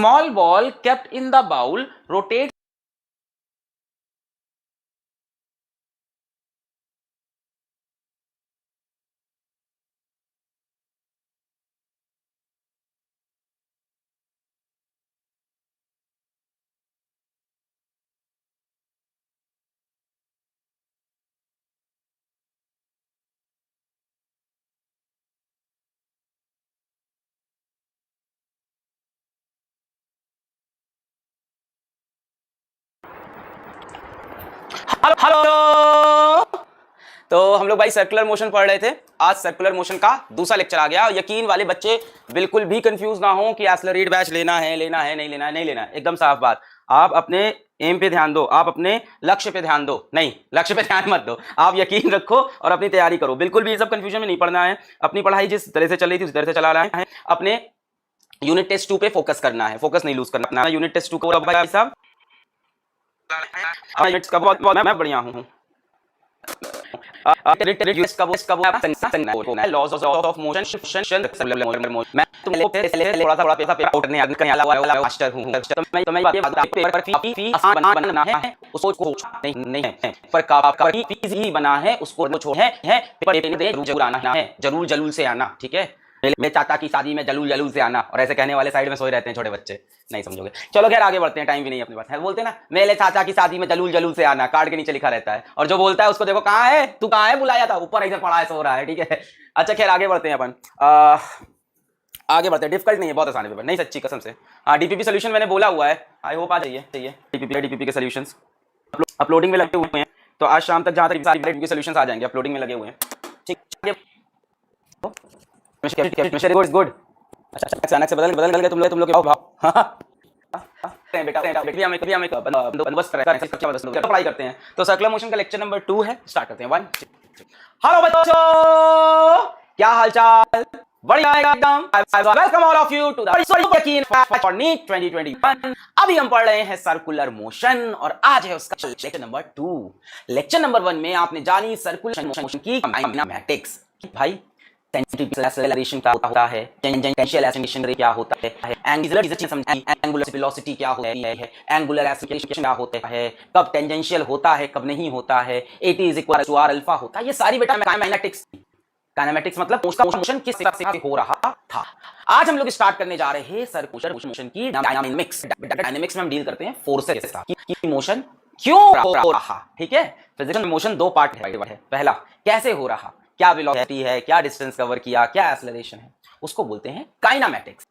Small ball kept in the bowl rotate hello hello. तो हम लोग भाई सर्कुलर मोशन पढ़ रहे थे। आज सर्कुलर मोशन का दूसरा लेक्चर आ गया। यकीन वाले बच्चे बिल्कुल भी कंफ्यूज ना हो कि एक्सेलरेट बैच लेना है नहीं लेना है, नहीं लेना है। एकदम साफ बात। आप अपने एम पे ध्यान दो, आप अपने लक्ष्य पे ध्यान दो। नहीं, लक्ष्य पे ध्यान मत दो, आप यकीन रखो और अपनी तैयारी करो। बिल्कुल भी ये सब कंफ्यूजन में नहीं पड़ना है। अपनी पढ़ाई जिस तरह से चल रही थी उस तरह से चला रहा है। अपने यूनिट टेस्ट 2 पे फोकस करना है, फोकस नहीं लूज करना है। यूनिट टेस्ट 2 को भाई साहब का बहुत मैं बढ़िया हूँ। लॉज ऑफ मोशन मैं तुमको थोड़ा सा पैसा पेपर आउट नहीं करने वाला मास्टर हूं। तो मैं ये पेपर फी आसान बनना है उसको नहीं है, पर का फीस ही बना है उसको छोड़ है पेपर देने जरूर आना है, जरूर से आना। ठीक है, मेरे चाचा की शादी में जलूल से आना। और ऐसे कहने वाले साइड में सोए रहते हैं छोटे बच्चे, नहीं समझोगे। चलो खैर आगे बढ़ते हैं, टाइम भी नहीं अपने पास है। बोलते हैं ना मेरे चाचा की शादी में जलूल से आना, कार्ड के नीचे लिखा रहता है। और जो बोलता है उसको देखो कहाँ है, तू कहाँ है, बुलाया था ऊपर, इधर पड़ा है, सो रहा है। ठीक है, अच्छा खैर आगे बढ़ते हैं अपन। आगे बढ़ते हैं। डिफिकल्ट नहीं है, बहुत आसान है पेपर, नहीं सच्ची कसम से। हाँ, डीपीपी सोल्यूशन मैंने बोला हुआ है, आई होप आ जाइए। डीपीपी के सोल्यूशंस अपलोडिंग में लगे हुए हैं, तो आज शाम तक जहाँ तक सारी सोल्यूशंस आ जाएंगे, अपलोडिंग में लगे हुए हैं। ठीक है, गुड। अच्छा अचानक से बदल गए तुम लोग के भाव। बेटा बंदोबस्त पढ़ाई करते हैं। तो सर्कुलर मोशन का लेक्चर नंबर 2 है, स्टार्ट करते हैं। 1 हेलो बच्चों, क्या हालचाल? बढ़िया एकदम। Welcome all of you to the Yakeen for NEET 2021। अभी हम पढ़ रहे हैं सर्कुलर मोशन और आज है उसका लेक्चर नंबर 2। लेक्चर नंबर 1 में आपने जानी सर्कुलर मोशन की काइनेमैटिक्स। भाई सेंट्रीफ्यूगल एक्सेलरेशन क्या होता है, टेंजेंशियल एक्सेलरेशन क्या होता है, एंगुलर डिस्टेंस समझी, एंगुलर वेलोसिटी क्या होती है, एंगुलर एक्सेलरेशन क्या होता है, कब टेंजेंशियल होता है कब नहीं होता है, AT is equal to R alpha होता है। ये सारी बेटा काइनेमैटिक्स मतलब मोशन किस तरह से हो रहा था। आज हम लोग स्टार्ट करने जा रहे हैं सर्कुलर मोशन की डायनामिक्स। डायनामिक्स में हम डील करते हैं फोर्सेस के साथ कि मोशन क्यों हो रहा। ठीक है, फिजिक्स में मोशन 2 पार्ट है। पहला कैसे हो रहा, क्या वेलोसिटी है, क्या डिस्टेंस कवर किया, क्या एक्सेलरेशन है, उसको बोलते हैं काइनेमैटिक्स।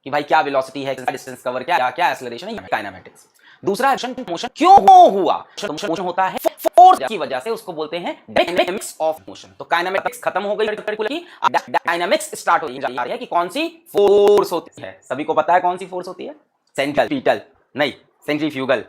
कि भाई क्या वेलोसिटी है, क्या डिस्टेंस कवर किया, क्या एक्सेलरेशन है, काइनेमैटिक्स। दूसरा मोशन क्यों हुआ, मोशन होता है फोर्स की वजह से, उसको बोलते हैं डायनामिक्स ऑफ मोशन। तो काइनेमैटिक्स खत्म हो गई की, डायनामिक्स स्टार्ट हो रही है कि कौन सी फोर्स होती है। सभी को पता है कौन सी फोर्स होती है, सेंट्रीपिटल नहीं सेंट्रीफ्यूगल।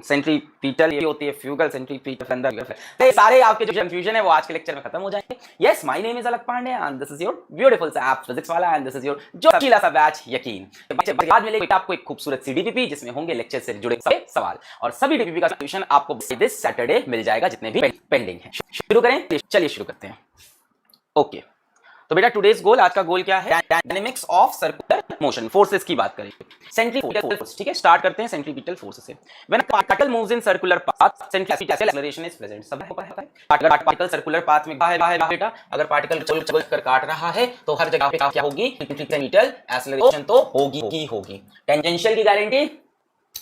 सेंट्रीपिटल ये होती है फ्यूगल, सेंट्रीपिटल अंदर। तो सारे आपके जो कंफ्यूजन है वो आज के लेक्चर में खत्म हो जाएंगे। Yes, my name is Alakh Pandey and this is your beautiful सा app physics wallah and this is your जो चमकीला सा बैच यकीन। बाद मिलेगा बेटा आपको एक खूबसूरत सी डीपीपी जिसमें होंगे लेक्चर से जुड़े सारे सवाल और सभी डीपीपी का सॉल्यूशन आपको दिस सैटरडे मिल जाएगा जितने भी पेंडिंग है। शुरू करें, चलिए शुरू करते हैं। ओके, तो बेटा टुडेज गोल, आज का गोल क्या है, dynamics of circular motion. Forces की बात करें, सेंट्रीपिटल फोर्स। ठीक है, स्टार्ट करते हैं सेंट्रीपिटल फोर्स से। When particle moves in circular path centripetal acceleration is present. सब को पता है अगर पार्टिकल सर्कुलर पाथ में है बेटा, अगर पार्टिकल चल कर काट रहा है तो हर जगह पे क्या होगी, सेंट्रीपिटल एक्सेलरेशन तो होगी। टेंजेंशियल की गारंटी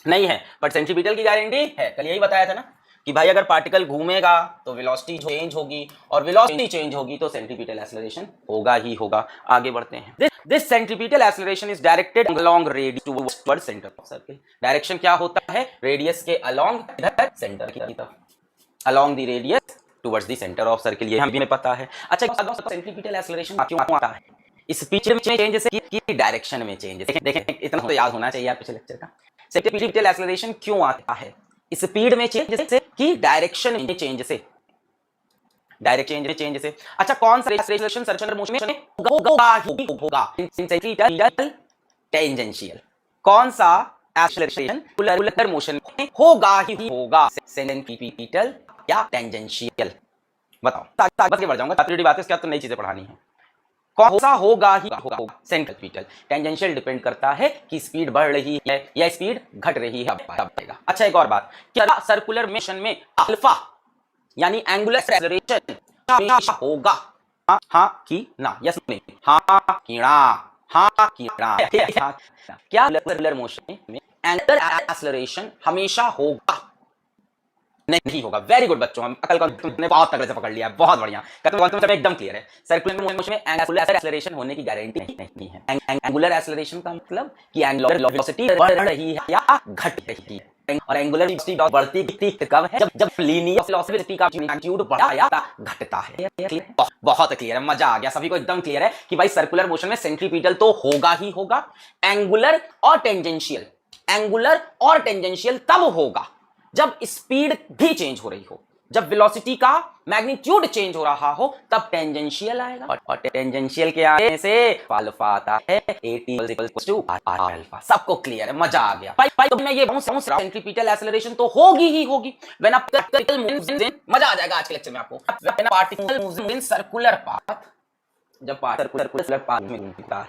नहीं है बट सेंट्रीपिटल की गारंटी है। कल यही बताया था ना कि भाई अगर पार्टिकल घूमेगा तो वेलोसिटी चेंज होगी और वेलोसिटी चेंज होगी तो सेंट्रीपिटल एक्सेलरेशन होगा ही होगा। आगे बढ़ते हैं। This centripetal acceleration is directed along radius towards centre of circle. Direction क्या होता है, रेडियस के अलोंग सेंटर की तरफ, along the radius towards the centre of circle. ये हमें पता है। अच्छा, सेंट्रीपिटल एक्सेलरेशन क्यों आता है, स्पीड में चेंज की डायरेक्शन में चेंज। देखें इतना तो याद होना चाहिए पिछले लेक्चर का। सेंट्रीपिटल एक्सेलरेशन क्यों आता है, स्पीड में चेंज से कि डायरेक्शन में चेंज से, डायरेक्शन चेंज से। अच्छा, कौन सा एक्सेलरेशन सर्कुलर मोशन में होगा, सेंट्रीपिटल टेंजेंशियल। कौन सा एक्सेलरेशन सर्कुलर मोशन में होगा ही होगा, सेंट्रीपिटल या टेंजेंशियल। बताओ, बस के बढ़ जाऊंगा, बातें इसके बाद तो नई चीजें पढ़ानी है। कौन सा होगा ही होगा सेंट्रीपिटल। टेंजेंशियल डिपेंड करता है कि स्पीड बढ़ रही है या स्पीड घट रही है, बढ़ेगा। अच्छा एक और बात, क्या सर्कुलर मोशन में अल्फा यानी एंगुलर एक्सेलरेशन हमेशा होगा? हाँ हाँ कि ना, यस नहीं, हाँ कि ना, हाँ कि ना। क्या सर्कुलर मोशन में एंगुलर एक्सेलरेशन हमेशा होगा? नहीं होगा। वेरी गुड बच्चों, हम अकल कॉन्सेप्ट ने बहुत तगड़े से पकड़ लिया, बहुत बढ़िया। कॉन्सेप्ट एकदम क्लियर है। सर्कुलर मोशन में एंगुलर एक्सेलरेशन होने की गारंटी नहीं है। एंगुलर एक्सेलरेशन का मतलब कि एंगुलर वेलोसिटी बढ़ रही है या घट रही है, और एंगुलर वेलोसिटी बढ़ती कब है? जब लीनियर वेलोसिटी का मैग्नीट्यूड बढ़ता या घटता है। बहुत क्लियर है, मजा आ गया, सभी को एकदम क्लियर है कि भाई सर्कुलर मोशन में सेंट्रीपिटल तो होगा ही होगा। एंगुलर और टेंजेंशियल, एंगुलर और टेंजेंशियल तब होगा जब स्पीड भी चेंज हो रही हो, जब वेलोसिटी का मैग्नीट्यूड चेंज हो रहा हो, तब टेंजेंशियल आएगा। और टेंजेंशियल के आने से अल्फा आता है, अल्फा। सबको क्लियर है, मजा आ गया। भाई तो मैं ये सेंट्रीपिटल एक्सेलरेशन तो होगी ही होगी। When a particle moves in, मजा आ जाएगा आज के लेक्चर में आपको। When a particle moves in circular path, जब सर्कुलर पाथ में घूमता है,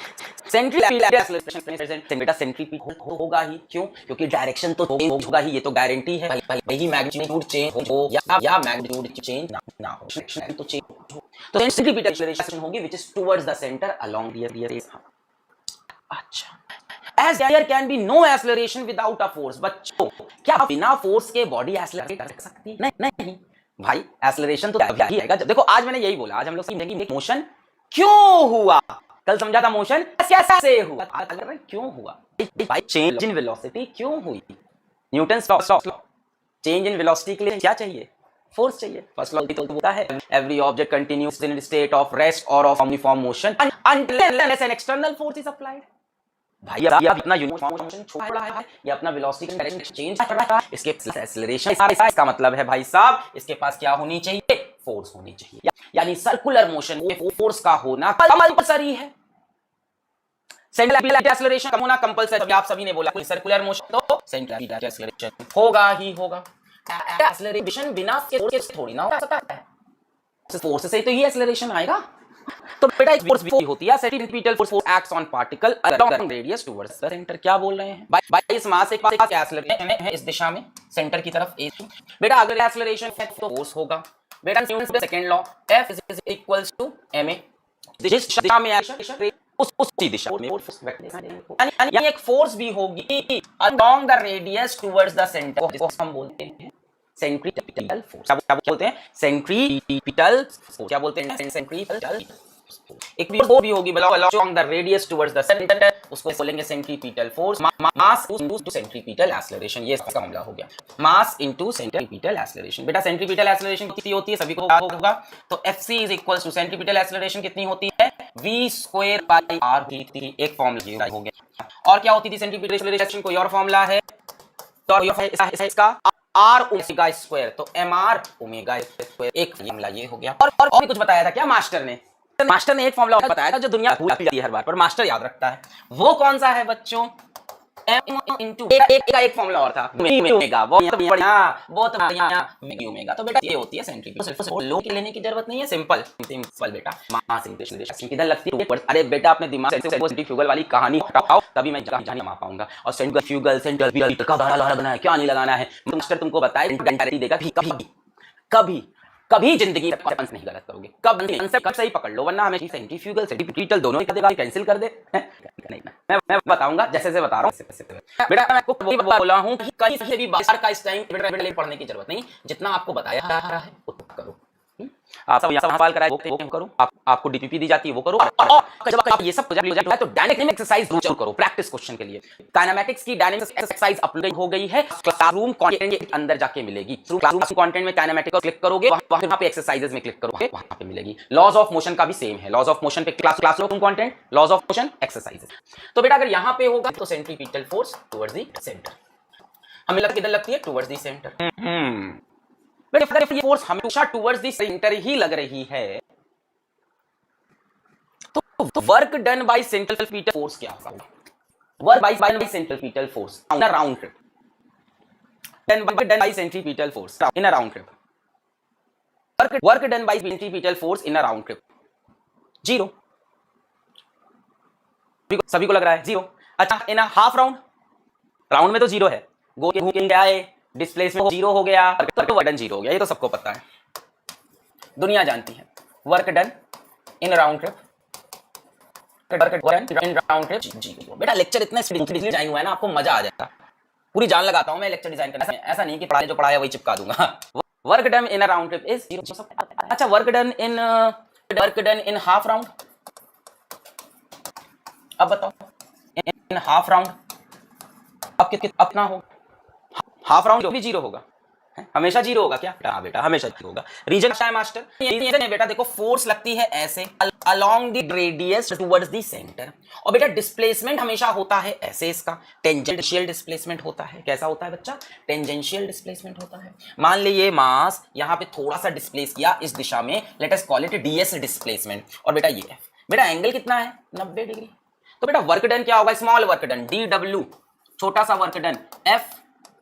सेंट्रीपिटल एक्सेलरेशन बेटा सेंट्रीपिटल होगा ही। क्यों? क्योंकि डायरेक्शन तो होगा ही, ये तो गारंटी है भाई। यही मैग्नीट्यूड चेंज हो या मैग्नीट्यूड चेंज ना हो, डायरेक्शन तो चेंज हो, तो सेंट्रीपिटल एक्सेलरेशन होगी which is towards the centre along the race. अच्छा, as there can be no acceleration without a force। बच्चों, क्या बिना फोर्स के बॉडी एक्सेलरेट कर सकती? नहीं भाई, एक्सेलरेशन तो तभी आएगा जब, देखो आज मैंने यही बोला, आज हम लोग सीखेंगे मोशन क्यों हुआ। कल समझा था मोशन कैसे हुआ, अगर क्यों हुआ भाई, चेंज इन वेलोसिटी क्यों हुई। Newton's law, change in velocity के लिए क्या चाहिए? फोर्स चाहिए। फर्स्ट लॉ तो होता है every object continues in state of rest और of uniform motion unless an external force is applied. भाई ये अपना यूनिफॉर्म मोशन छोड़ रहा है, ये अपना वेलोसिटी डायरेक्शन चेंज कर रहा है, इसके एक्सेलरेशन, इसका मतलब है भाई साहब इसके पास क्या होनी चाहिए? फोर्स होनी चाहिए। यानी सर्कुलर मोशन में फोर्स का होना कंपल्सरी है। सेंट्रीपिटल एक्सेलरेशन का होना कंपल्सरी। आप सभी ने बोला सर्कुलर मोशन तो सेंट्रीपिटल एक्सेलरेशन होगा ही होगा। एक्सेलरेशन बिना फोर्स थोड़ी ना हो सकता है, फोर्स से तो ये एक्सेलरेशन आएगा। तो बेटा एक फोर्स भी होती है, centripetal force acts on particle along radius towards the centre. क्या बोल रहे हैं भाई, इस मास के पास एक्सेलरेशन है इस दिशा में सेंटर की तरफ a। बेटा अगर एक्सेलरेशन है तो फोर्स होगा। बेटा second law, F is equals to ma, जिस दिशा में एक्शन उसी दिशा में फोर्स वेक्टर, यानी एक फोर्स भी होगी along the radius towards the centre, जिसको हम बोलते हैं सेंट्रीपिटल फोर्स। क्या बोलते हैं? Centripetal force. क्या बोलते हैं? सेंट्रीपिटल। एक फोर्स भी होगी along the radius towards the centre, उसको बोलेंगे centripetal force. Mass into centripetal acceleration, ये इसका मामला हो गया, मास इनटू सेंट्रीपिटल एक्सेलरेशन। बेटा सेंट्रीपिटल एक्सेलरेशन कितनी होती है? सभी को होगा। तो Fc is equals to centripetal acceleration कितनी होती है? v स्क्वायर बाय r होती, एक फॉर्मूला हो गया। और क्या होती थी सेंट्रीपिटल एक्सेलरेशन? कोई और फॉर्मूला है तो इसका r ओमेगा स्क्वायर, तो mr ओमेगा स्क्वायर, एक फॉर्मूला ये हो गया। और भी कुछ बताया था क्या मास्टर ने? मास्टर ने एक फॉर्मूला बताया था जो दुनिया भूल जाती है हर बार, पर मास्टर याद रखता है। वो कौन सा है बच्चों? m into एक फॉर्मूला और था ओमेगा, वो तो बढ़िया ओमेगा। तो बेटा ये होती है सेंट्रीपिटल। लो के लेने की जरूरत नहीं है, सिंपल बेटा। मास इनटू एक्सेलरेशन किधर लगती है? अरे बेटा अपने दिमाग से सेंट्रीफ्यूगल वाली कहानी हटाओ, तभी मैं जान पाऊंगा। और सेंट्रीफ्यूगल का धारा लगाना है, क्या नहीं लगाना है, मास्टर तुमको बताए गारंटी देगा। कभी जिंदगी में कंसेप्ट नहीं गलत करोगे, कंसेप्ट सही पकड़ लो, वरना हमें सेंट्रीफ्यूगल सेंट्रीपिटल दोनों ही देगा, कैंसिल कर दे। नहीं मैं बताऊंगा जैसे से बता रहा हूं। बेटा मैं आपको बोला हूं कि कहीं से भी बाहर का इस टाइम पढ़ने की जरूरत नहीं, जितना आपको बताया जा रहा है उतना करो। आप सब यहाँ सवाल कराए वो करो, आपको डीपीपी दी जाती है वो करो। और जब आप ये सब प्रोजेक्ट है तो डायनेमिक एक्सरसाइज जरूर करो प्रैक्टिस क्वेश्चन के लिए। काइनेमैटिक्स की डायनेमिक एक्सरसाइज अपलोड हो गई है, क्लासरूम कंटेंट के अंदर जाके मिलेगी। क्लासरूम कंटेंट में काइनेमैटिक को क्लिक करोगे, वहां पे एक्सरसाइजेस में क्लिक करोगे, वहां पे मिलेगी। लॉज ऑफ मोशन का भी सेम है, लॉज ऑफ मोशन पे classroom content, laws of motion exercises. तो बेटा अगर यहाँ पे होगा तो centripetal force towards the centre, हमें किधर लगती है? Towards the centre. अगर ये फोर्स हमेशा टुवर्ड्स द सेंटर ही लग रही है तो work done by centripetal force क्या होगा? Work by centripetal force in a round trip, done by centripetal force in a round trip, work done by centripetal force in a round trip 0। सभी को लग रहा है जीरो। अच्छा इन half round, round में तो जीरो है, गो के क्या है डिस्प्लेसमेंट जीरो हो गया, वर्क डन जीरो हो गया, ये तो सबको पता है, दुनिया जानती है। Work done in round trip, zero. बेटा लेक्चर इतना डिजाइन हुआ है ना, आपको मजा आ जाएगा, पूरी जान लगाता हूं मैं लेक्चर डिजाइन करना, ऐसा नहीं कि पढ़ाई जो पढ़ाया वही चिपका दूंगा। Work done in a round trip is zero. अच्छा work done in half round, अब बताओ इन हाफ राउंड अब कितना हो, हाफ राउंड भी जीरो होगा, हमेशा जीरो होगा क्या? हाँ बेटा हमेशा जीरो होगा। रीजन क्या है मास्टर? रीजन है बेटा, देखो फोर्स लगती है ऐसे along the radius towards the centre, और बेटा डिस्प्लेसमेंट हमेशा होता है ऐसे, इसका टेंजेंशियल डिस्प्लेसमेंट होता है। कैसा होता है बच्चा? टेंजेंशियल डिस्प्लेसमेंट होता है। मान लीजिए मास यहाँ पे थोड़ा सा डिस्प्लेस किया इस दिशा में, let us call it DS displacement, और बेटा ये है, बेटा एंगल कितना है 90 डिग्री, तो बेटा वर्क डन क्या होगा? Small work done D W, छोटा सा work done F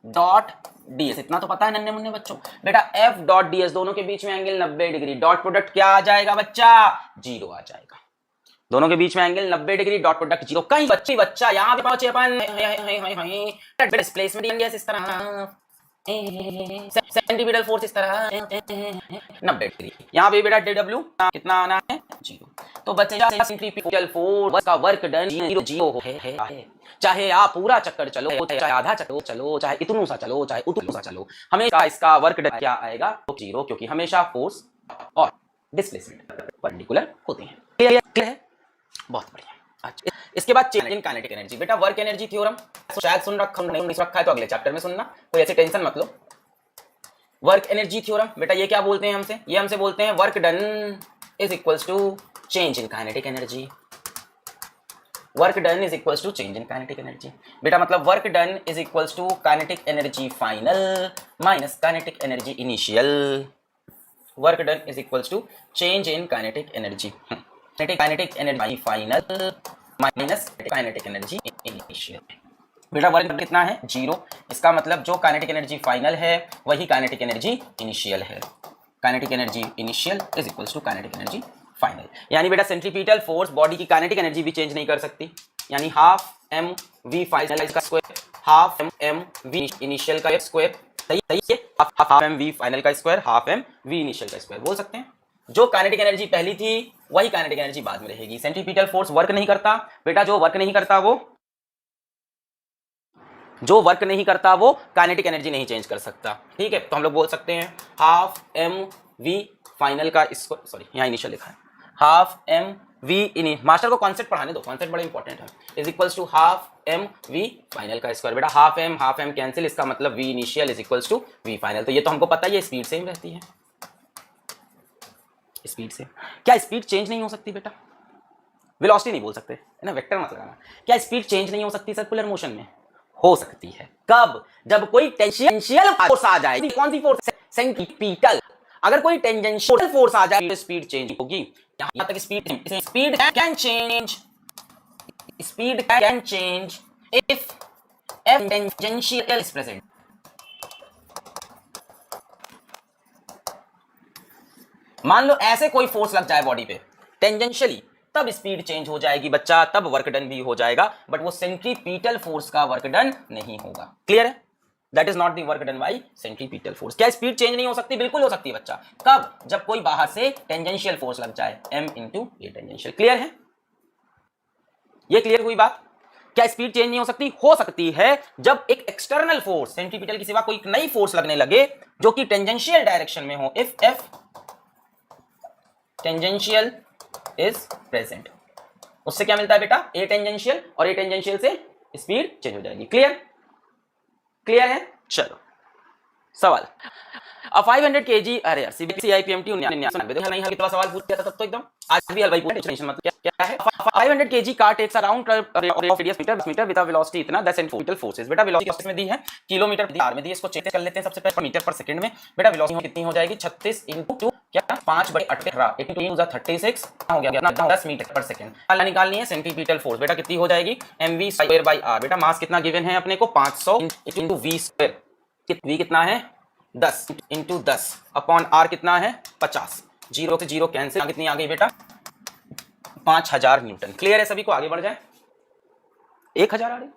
dot ds, इतना तो पता है नन्हे मुन्ने बच्चों, बेटा f डॉट ds, दोनों के बीच में एंगल 90 डिग्री, डॉट प्रोडक्ट क्या आ जाएगा बच्चा? जीरो आ जाएगा। दोनों के बीच में angle 90 degree, dot product zero. कहीं बच्चा यहां पे पहुंचे अपन, डिस्प्लेसमेंट इस तरह, सेंटीमीटर फोर्स इस तरह 90 डिग्री, यहाँ पे बेटा डब्ल्यू कितना आना है? जीरो। तो बच्चे सेंट्रीफ्यूगल फोर्स का वर्क डन जीरो है, चाहे आप पूरा चक्कर चलो, चाहे आधा चक्कर चलो, चाहे इतनू सा चलो, चाहे उतनू सा चलो, हमेशा इसका वर्क डन क्या आएगा? तो जीरो, क्योंकि हमेशा फोर्स और डिस्प्लेसमेंट परपेंडिकुलर होते हैं। क्लियर है? बहुत बढ़िया। अच्छा इसके बाद चेंज इन काइनेटिक एनर्जी, बेटा वर्क एनर्जी थ्योरम शायद सुन रखा नहीं रखा है तो अगले चैप्टर में सुनना, कोई ऐसी टेंशन मत लो। वर्क एनर्जी थ्योरम बेटा ये क्या बोलते हैं हमसे? ये हमसे बोलते हैं work done is equals to change in kinetic energy. Work done is equals to change in kinetic energy, बेटा मतलब work done is equals to kinetic energy final minus kinetic energy initial. Work done is equals to change in kinetic energy, kinetic energy final minus kinetic energy initial. बेटा work कितना है? Zero. इसका मतलब जो kinetic energy final है वही kinetic energy initial है। Kinetic energy initial is equals to kinetic energy final. यानी बेटा सेंट्रीपिटल फोर्स बॉडी की काइनेटिक एनर्जी भी चेंज नहीं कर सकती, यानी हाफ एम वी फाइनल का square, half m v initial का स्क्वायर, सही है, हाफ एम वी फाइनल का square, half m v initial का स्क्वायर बोल सकते हैं। जो काइनेटिक एनर्जी पहली थी वही काइनेटिक एनर्जी बाद में रहेगी। सेंट्रीपिटल फोर्स वर्क नहीं करता बेटा, जो वर्क नहीं करता वो काइनेटिक एनर्जी नहीं चेंज कर सकता, ठीक है। तो हम लोग बोल सकते हैं हाफ एम वी फाइनल का स्क्वायर, सॉरी यहाँ इनिशियल लिखा है, half m v in, master को कॉन्सेप्ट पढ़ाने दो, कॉन्सेप्ट बड़ा इंपॉर्टेंट है, is equals to half m v final का स्क्वायर। बेटा हाफ एम कैंसिल, इसका मतलब v initial is equals to v final. तो ये तो हमको पता ही है, स्पीड सेम रहती है, स्पीड से। क्या स्पीड चेंज नहीं हो सकती बेटा? वेलोसिटी नहीं बोल सकते है ना, वेक्टर मत लगाना। क्या स्पीड चेंज नहीं हो सकती सर्कुलर मोशन में? हो सकती है। कब? जब कोई टेंजेंशियल फोर्स आ जाए। कौन सी फोर्स? सेंट्रीपिटल। अगर कोई टेंजेंशियल फोर्स आ जाए तो स्पीड चेंज होगी। यहां तक speed can change if F tangential is present. मान लो ऐसे कोई फोर्स लग जाए बॉडी पे टेंजेंशियली, तब स्पीड चेंज हो जाएगी बच्चा, तब वर्क डन भी हो जाएगा, बट वो सेंट्रीपिटल फोर्स का वर्क डन नहीं होगा। क्लियर है? That is not the work done by centripetal force. क्या स्पीड चेंज नहीं हो सकती? बिल्कुल हो सकती है बच्चा। कब? जब कोई बाहर से टेंजेंशियल फोर्स लग जाए, m इंटू ए टेंजेंशियल। क्लियर है? ये क्लियर हुई बात? क्या स्पीड चेंज नहीं हो सकती? हो सकती है जब एक एक्सटर्नल फोर्स, सेंट्रीपिटल के सिवा कोई नई फोर्स लगने लगे जो कि टेंजेंशियल डायरेक्शन में हो। If F tangential is present, उससे क्या मिलता है बेटा? ए टेंजेंशियल, और ए टेंजेंशियल से स्पीड चेंज हो जाएगी। क्लियर? क्लियर है? चलो सवाल। 500 kg, अरे यार सीबीएसई आईपीएमटी 1999 नहीं है, कितना सवाल पूछ दिया था तब तो एकदम। आज भी हलवाई पूछे, टेंशन मत। क्या है? 500 kg car takes around radius metre with velocity इतना, द सेंट्रीपिटल फोर्सेस। बेटा वेलोसिटी में दी है किलोमीटर प्रति आवर में दी है, इसको चेंज कर लेते हैं सबसे पहले मीटर पर सेकंड में। बेटा वेलोसिटी कितनी हो जाएगी? 36 इंटू क्या 5/18 इंटू 36 हो गया ना 10 मीटर पर सेकंड। निकालनी है सेंट्रीपिटल फोर्स। बेटा कितनी हो जाएगी? mv square by r। बेटा मास कितना गिवन है अपने को? 500 इंटू v स्क्वायर, v कितना है? 10 इंटू 10 अपॉन r कितना है? 50। जीरो से जीरो कैंसिल, कितनी आ गई बेटा? 5000 न्यूटन। क्लियर है सभी को? आगे बढ़ जाए। 1000 आ रही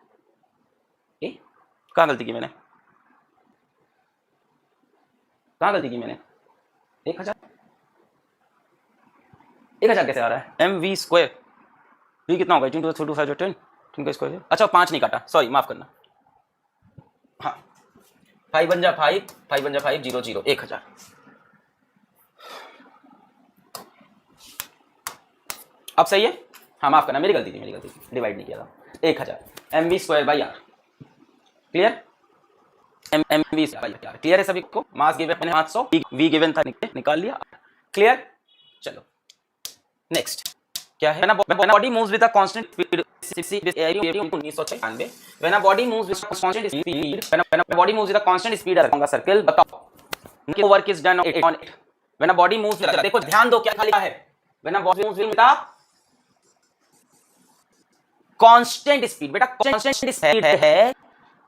है। कहाँ गलती की मैंने, कहाँ गलती की मैंने? 1000 कैसे आ रहा है? एम वी स्क्वायर वी कितना होगा? 18 2 5 10 10 का स्क्वायर। अच्छा 5 नहीं काटा, सॉरी माफ करना। हाँ 5 बन जा 5, 5 बन जा 5 0 0 1000। अब सही है? हाँ माफ करना, मेरी गलती थी, डिवाइड नहीं किया था। 1000 m v square by r. Clear? M v square by r clear है सभी को? मास गिवन मैंने 500, वी गिवन था निकाल लिया। क्लियर? चलो नेक्स्ट क्या है? when a body moves with a constant speed 1996 when a body moves with a constant speed when a body moves with a constant speed around a circle, बताओ work is done on it when a body moves with, देखो ध्यान दो क्या लिखा है, when a body moves with a constant speed। बेटा constant speed है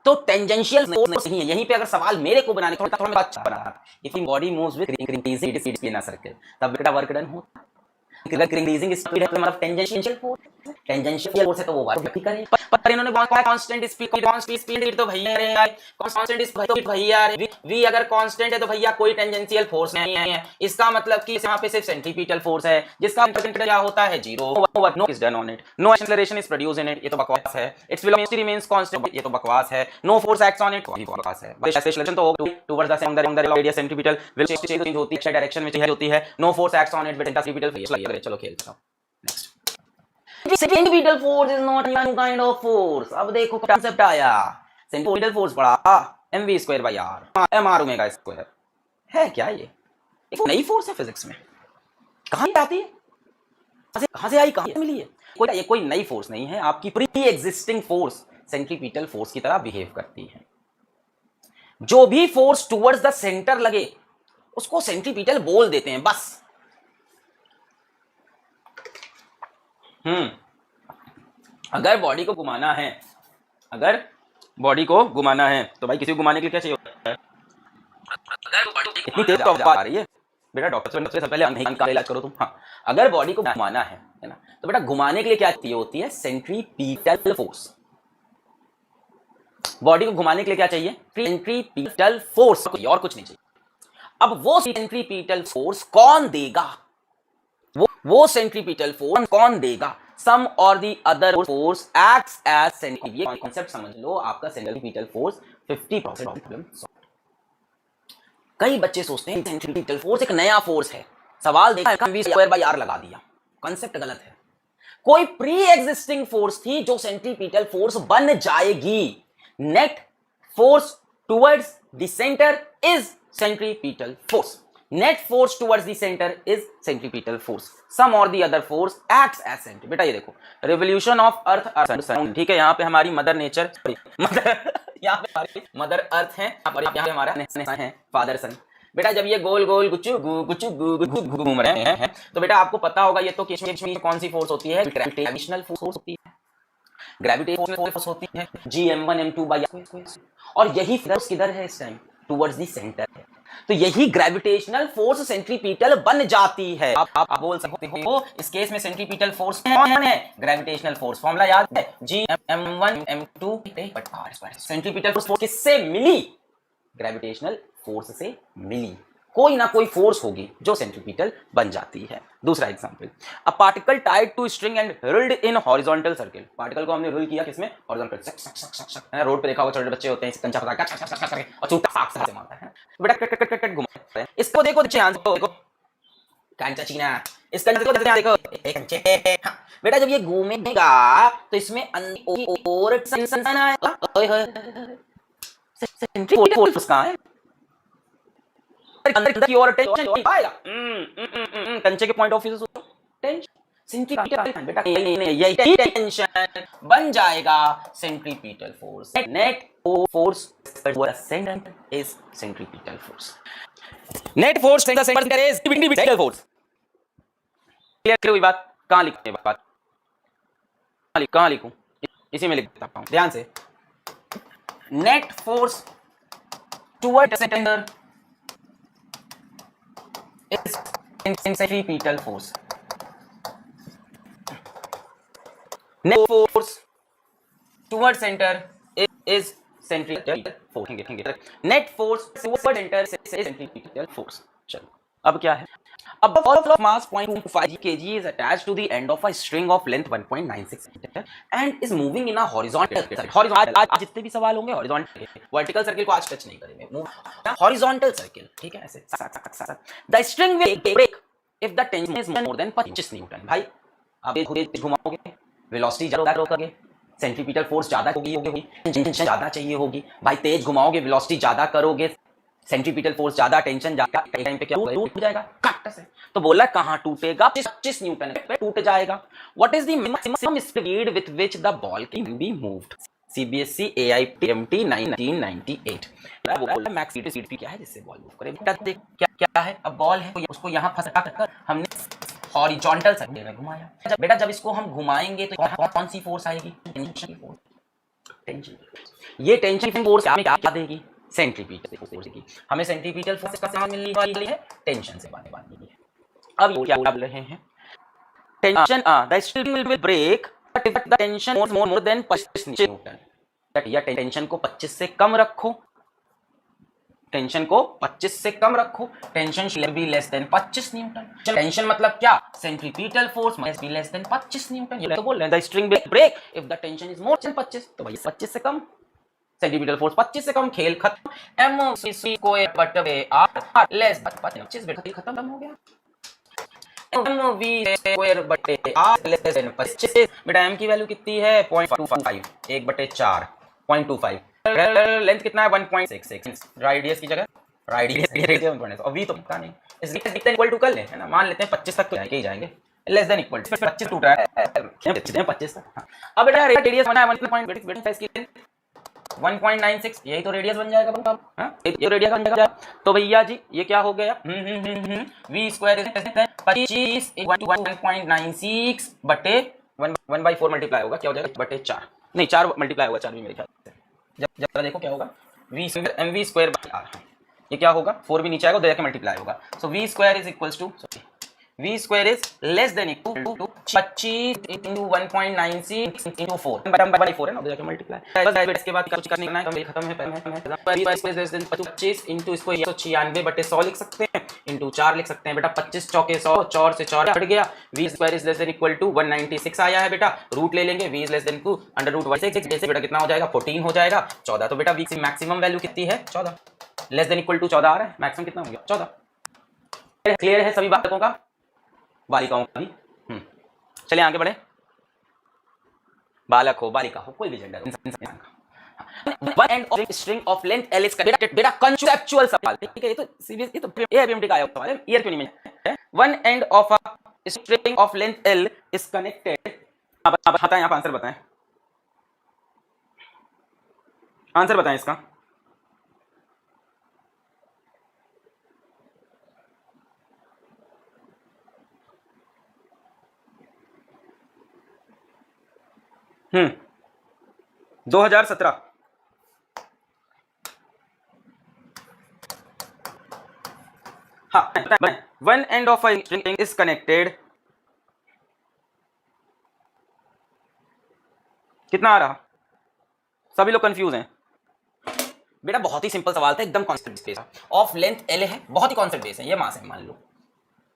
तो टेंजेंशियल फोर्स नहीं है। यहीं पे अगर सवाल मेरे को बनाने का थोड़ा अच्छा बना, if body moves with increasing speed in a circle, तब बेटा वर्क डन होता। इंक्रीजिंग स्पीड है तो मतलब टेंजेंशियल फोर्स है तो वो वर्क भी करेगा। पर इन्होंने कांस्टेंट स्पीड तो भैया रे कांस्टेंट स्पीड तो भैया वी अगर कांस्टेंट है तो भैया कोई टेंजेंशियल फोर्स नहीं है। इसका मतलब कि यहाँ पे सिर्फ सेंट्रीपिटल फोर्स है जिसका क्या होता है 0। No is done on it, no acceleration is produced in it, ये तो बकवास है। इट्स वेलोसिटी रिमेंस कांस्टेंट, ये तो बकवास है। No force acts on it, ये बकवास है। एक्सेलरेशन तो towards the radius centripetal velocity change होती है, डायरेक्शन में चेंज होती है। No force acts on it but centripetal. चलो खेलते हैं next. Centripetal force is not one kind of force. अब देखो कांसेप्ट आया, सेंट्रीपिटल फोर्स पढ़ा mv square by r, m r omega square है क्या? ये एक नई फोर्स है फिजिक्स में, कहां आती है, कहां से आई, कहां मिली है? ये कोई नई फोर्स नहीं है, आपकी pre existing force centripetal force की तरह बिहेव करती है। जो भी फोर्स टुवर्ड्स द सेंटर लगे उसको सेंट्रीपिटल बोल देते हैं बस। अगर बॉडी को घुमाना है, अगर बॉडी को घुमाना है तो भाई किसी को घुमाने के लिए क्या चाहिए होता है? इतनी तेज तो आ रही है बेटा, डॉक्टर से पहले अंग का इलाज करो तुम। हाँ अगर बॉडी को घुमाना है ना, तो बेटा घुमाने के लिए क्या चाहिए होती है? Centripetal force. बॉडी को घुमाने के लिए क्या चाहिए? सेंट्रीपिटल फोर्स, और कुछ नहीं चाहिए। अब वो सेंट्रीपिटल फोर्स कौन देगा? वो सेंट्रीपिटल फोर्स कौन देगा? सम और the other force acts as centripetal. ये कॉन्सेप्ट समझ लो, आपका सेंट्रीपिटल फोर्स 50% प्रॉब्लम सॉल्व। कई बच्चे सोचते हैं सेंट्रीपिटल फोर्स एक नया फोर्स है, सवाल देखा वी स्क्वायर बाई आर लगा दिया, कॉन्सेप्ट गलत है। कोई प्री एग्जिस्टिंग फोर्स थी जो सेंट्रीपिटल फोर्स बन जाएगी। Net force towards the centre is centripetal force. Net force towards the centre is centripetal force. सम और the other force acts as सेंट्री। बेटा ये देखो रिवोल्यूशन ऑफ अर्थ, ठीक है, यहाँ पे हमारी मदर नेचर, यहाँ पे हमारी मदर अर्थ है और यहाँ पे हमारा है फादर सन। बेटा जब ये गोल गोल गुच्चू घूम रहे हैं तो बेटा आपको पता होगा ये तो कौन सी फोर्स होती है? ग्रेविटेशनल फोर्स होती है, ग्रेविटेशनल फोर्स होती है Gm1 m2 बाय r। और यही फोर्स किधर है इस टाइम? टुवर्ड्स द सेंटर है। तो यही ग्रेविटेशनल फोर्स सेंट्रीपिटल बन जाती है। आप बोल सकते हो इस केस में सेंट्रीपिटल फोर्स कौन है? Gravitational force. फॉर्मूला याद है Gm1 m2 but r²। Centripetal force किससे मिली? ग्रेविटेशनल फोर्स से मिली। कोई ना कोई फोर्स होगी जो सेंट्रीपिटल बन जाती है। दूसरा example, a particle tied to string and ruled in horizontal circle. Particle को हमने रूल किया किसमें? हॉरिजॉन्टल। रोड पे देखा होगा छोटे बच्चे होते हैं कंचा पकड़ और चूटा से मारता है। बेटा कट घुमाते हैं। इसको देखो ध्यान से, देखो कंचा चीना, इस कंचे को देखो एक कंचे। बेटा जब ये घूमेगा तो इसमें और सेंसन आएगा। ओए होए सेंट्रीपिटल फोर्स कहां है? अंदर की ओर टेंशन आएगा। कंचे के पॉइंट ऑफ व्यू से सोचो, टेंशन सेंट्रीपिटल बेटा यही टेंशन बन जाएगा centripetal force. Net force towards the centre is centripetal force. Net force towards the centre is centripetal force. Clear हुई बात? कहां लिखूं बात? कहां लिखूं? इसी में लिख देता हूं, ध्यान से। Net force towards the centre is centripetal force. Net force toward centre is centripetal force, net force toward centre से सेंट्रीपिटल फोर्स। चलो अब क्या है, A ball of mass 0.25 kg is attached to the end of a string of length 1.96 meter and is moving in a horizontal circle. आज जितने भी सवाल होंगे horizontal, vertical circle को आज टच नहीं करेंगे, horizontal circle, ठीक है ऐसे। The string will break if the tension is more than 25 Newton. भाई आप ये घुमाओगे, वेलोसिटी ज्यादा करोगे, सेंट्रीपिटल फोर्स ज्यादा होगी, टेंशन ज्यादा चाहिए होगी। भाई तेज घुमाओगे, वेलोसिटी ज्यादा करोगे, सेंट्रीपिटल फोर्स ज्यादा, टेंशन ज्यादा, टाइम पे क्या टूट जाएगा, कट से। तो बोला कहां टूटेगा, 25 न्यूटन पे टूट जाएगा। What is the maximum speed with which the ball can be moved, CBSE AIPMT 1998। बोला मैक्स स्पीड क्या है जिससे बॉल मूव करे। बेटा देख क्या है, अब बॉल है उसको यहां फंसा कर हमने हॉरिजॉन्टल सर्किल में घुमाया। बेटा जब इसको हम घुमाएंगे तो कौन सी फोर्स आएगी, टेंशन फोर्स। टेंशन, ये टेंशन फोर्स क्या देगी, सेंट्रीपिटल फोर्स की। हमें सेंट्रीपिटल फोर्स का समान मिलने वाली है, टेंशन से बात है। अब ये क्या बोल रहे हैं, tension the string will break but if the tension more than 25 newton, that या टेंशन को 25 से कम रखो, टेंशन को 25 से कम रखो, tension should be less than 25 newton. Tension मतलब क्या, centripetal force must be less than 25 newton. ये तो बोल रहे हैं the string will break if the tension is more than 25, तो भाई 25 से कम, सेंट्रीपिटल फोर्स 25 से कम, खेल खत्म। mc स्क्वायर बटे r लेस 25, बेटा खेल खत्म हो गया। mv स्क्वायर बटे r लेस देन 25, बेटा m की वैल्यू कितनी है 0.25, 1/4 0.25, लेंथ कितना है 1.66, रेडियस की जगह रेडियस 1.6, और v तो पता नहीं, इस इक्वल टू कर ले, है ना, मान लेते हैं 25 तक तो जाके ही जाएंगे, लेस देन इक्वल टू 25 टूट रहा है 25 तक। अब बेटा रेडियस बना है 1.26, इसकी लेंथ 1.96, यही तो रेडियस बन जाएगा बनता, हां ये तो रेडियस बन जाएगा। तो भैया जी ये क्या हो गया, v स्क्वायर इज 25 1.96 बटे 1/4 मल्टीप्लाई होगा, क्या हो जाएगा बटे 4, नहीं 4 मल्टीप्लाई होगा, 4 भी मेरे ख्याल से। जब जरा देखो क्या होगा, v square mv square by r, ये क्या होगा 4 भी नीचे आएगा, 2 जाके मल्टीप्लाई होगा। So v square is equals to, v square is less than equal to 25 into 1.96 into 4 by 4 है ना, 2 जाके मल्टीप्लाई। बस इसके बाद कुछ करने है, काम खत्म है। v square less than 25 into इसको 196 बटे 100 लिख सकते हैं, into 4 लिख सकते हैं। बेटा 25 चौके 100, 4 से 4 हट गया, v square is less than equal to 196 आया है। बेटा रूट ले लेंगे, v इज लेस देन 2 √1/6, जैसे बेटा कितना हो जाएगा 14 हो जाएगा, 14। तो बेटा v की मैक्सिमम वैल्यू कितनी है 14, लेस देन इक्वल टू 14 आ रहा है, मैक्सिमम कितना हो गया 14। क्लियर है सभी बातों का, बालिकाओं का भी। चलिए आगे बढ़े, बालक हो बालिका हो कोई भी जेंडर इंसान का। One end of string of length L is connected, बेटा कंसेप्चुअल सवाल, ठीक है, ये तो सीबीएस, ये तो AIPMT का आया सवाल है, ईयर क्यों नहीं मिला। One end of a string of length L is connected, आप बताएं, आप आंसर बताएं, आंसर बताएं इसका। हम्म 2017, हाँ one end of a string is connected, कितना आ रहा, सभी लोग कंफ्यूज हैं। बेटा बहुत ही सिंपल सवाल था, एकदम concept base of length L है, बहुत ही कॉन्सेप्ट बेस है, ये मास है मान लो,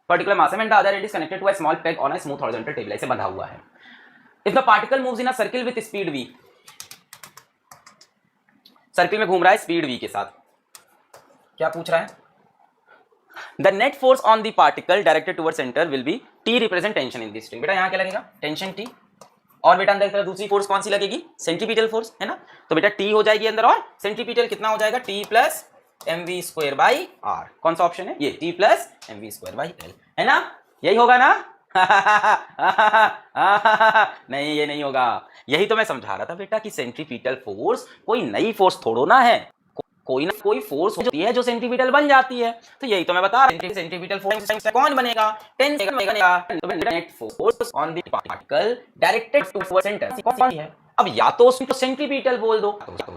पर्टिकुलर मास है, and the other end is connected to a small peg on a smooth horizontal table, ऐसे बंधा हुआ है। If the particle moves in a circle with speed v, circle में घूम रहा है स्पीड v के साथ, क्या पूछ रहा है, the net force on the particle directed towards center will be t represent tension in this string। बेटा यहाँ क्या लगेगा टेंशन t, और बेटा अंदर दूसरी फोर्स कौन सी लगेगी, सेंट्रीपिटल फोर्स है ना, तो बेटा t हो जाएगी अंदर, और सेंट्रीपिटल कितना हो जाएगा t plus mv square by r, कौन सा ऑप्शन है ये, t plus mv square by l, है ना, यही होगा ना। नहीं ये नहीं होगा, यही तो मैं समझा रहा था बेटा कि सेंट्रीपिटल फोर्स कोई नई फोर्स थोड़ो ना है, कोई ना कोई फोर्स होती है जो सेंट्रीपिटल बन जाती है, तो यही तो मैं बता रहा हूं, सेंट्रीपिटल फोर्स कौन बनेगा, टेंशन बनेगा, net force on the particle directed towards centre कौन सी है। अब या तो उसको सेंट्रीपिटल बोल दो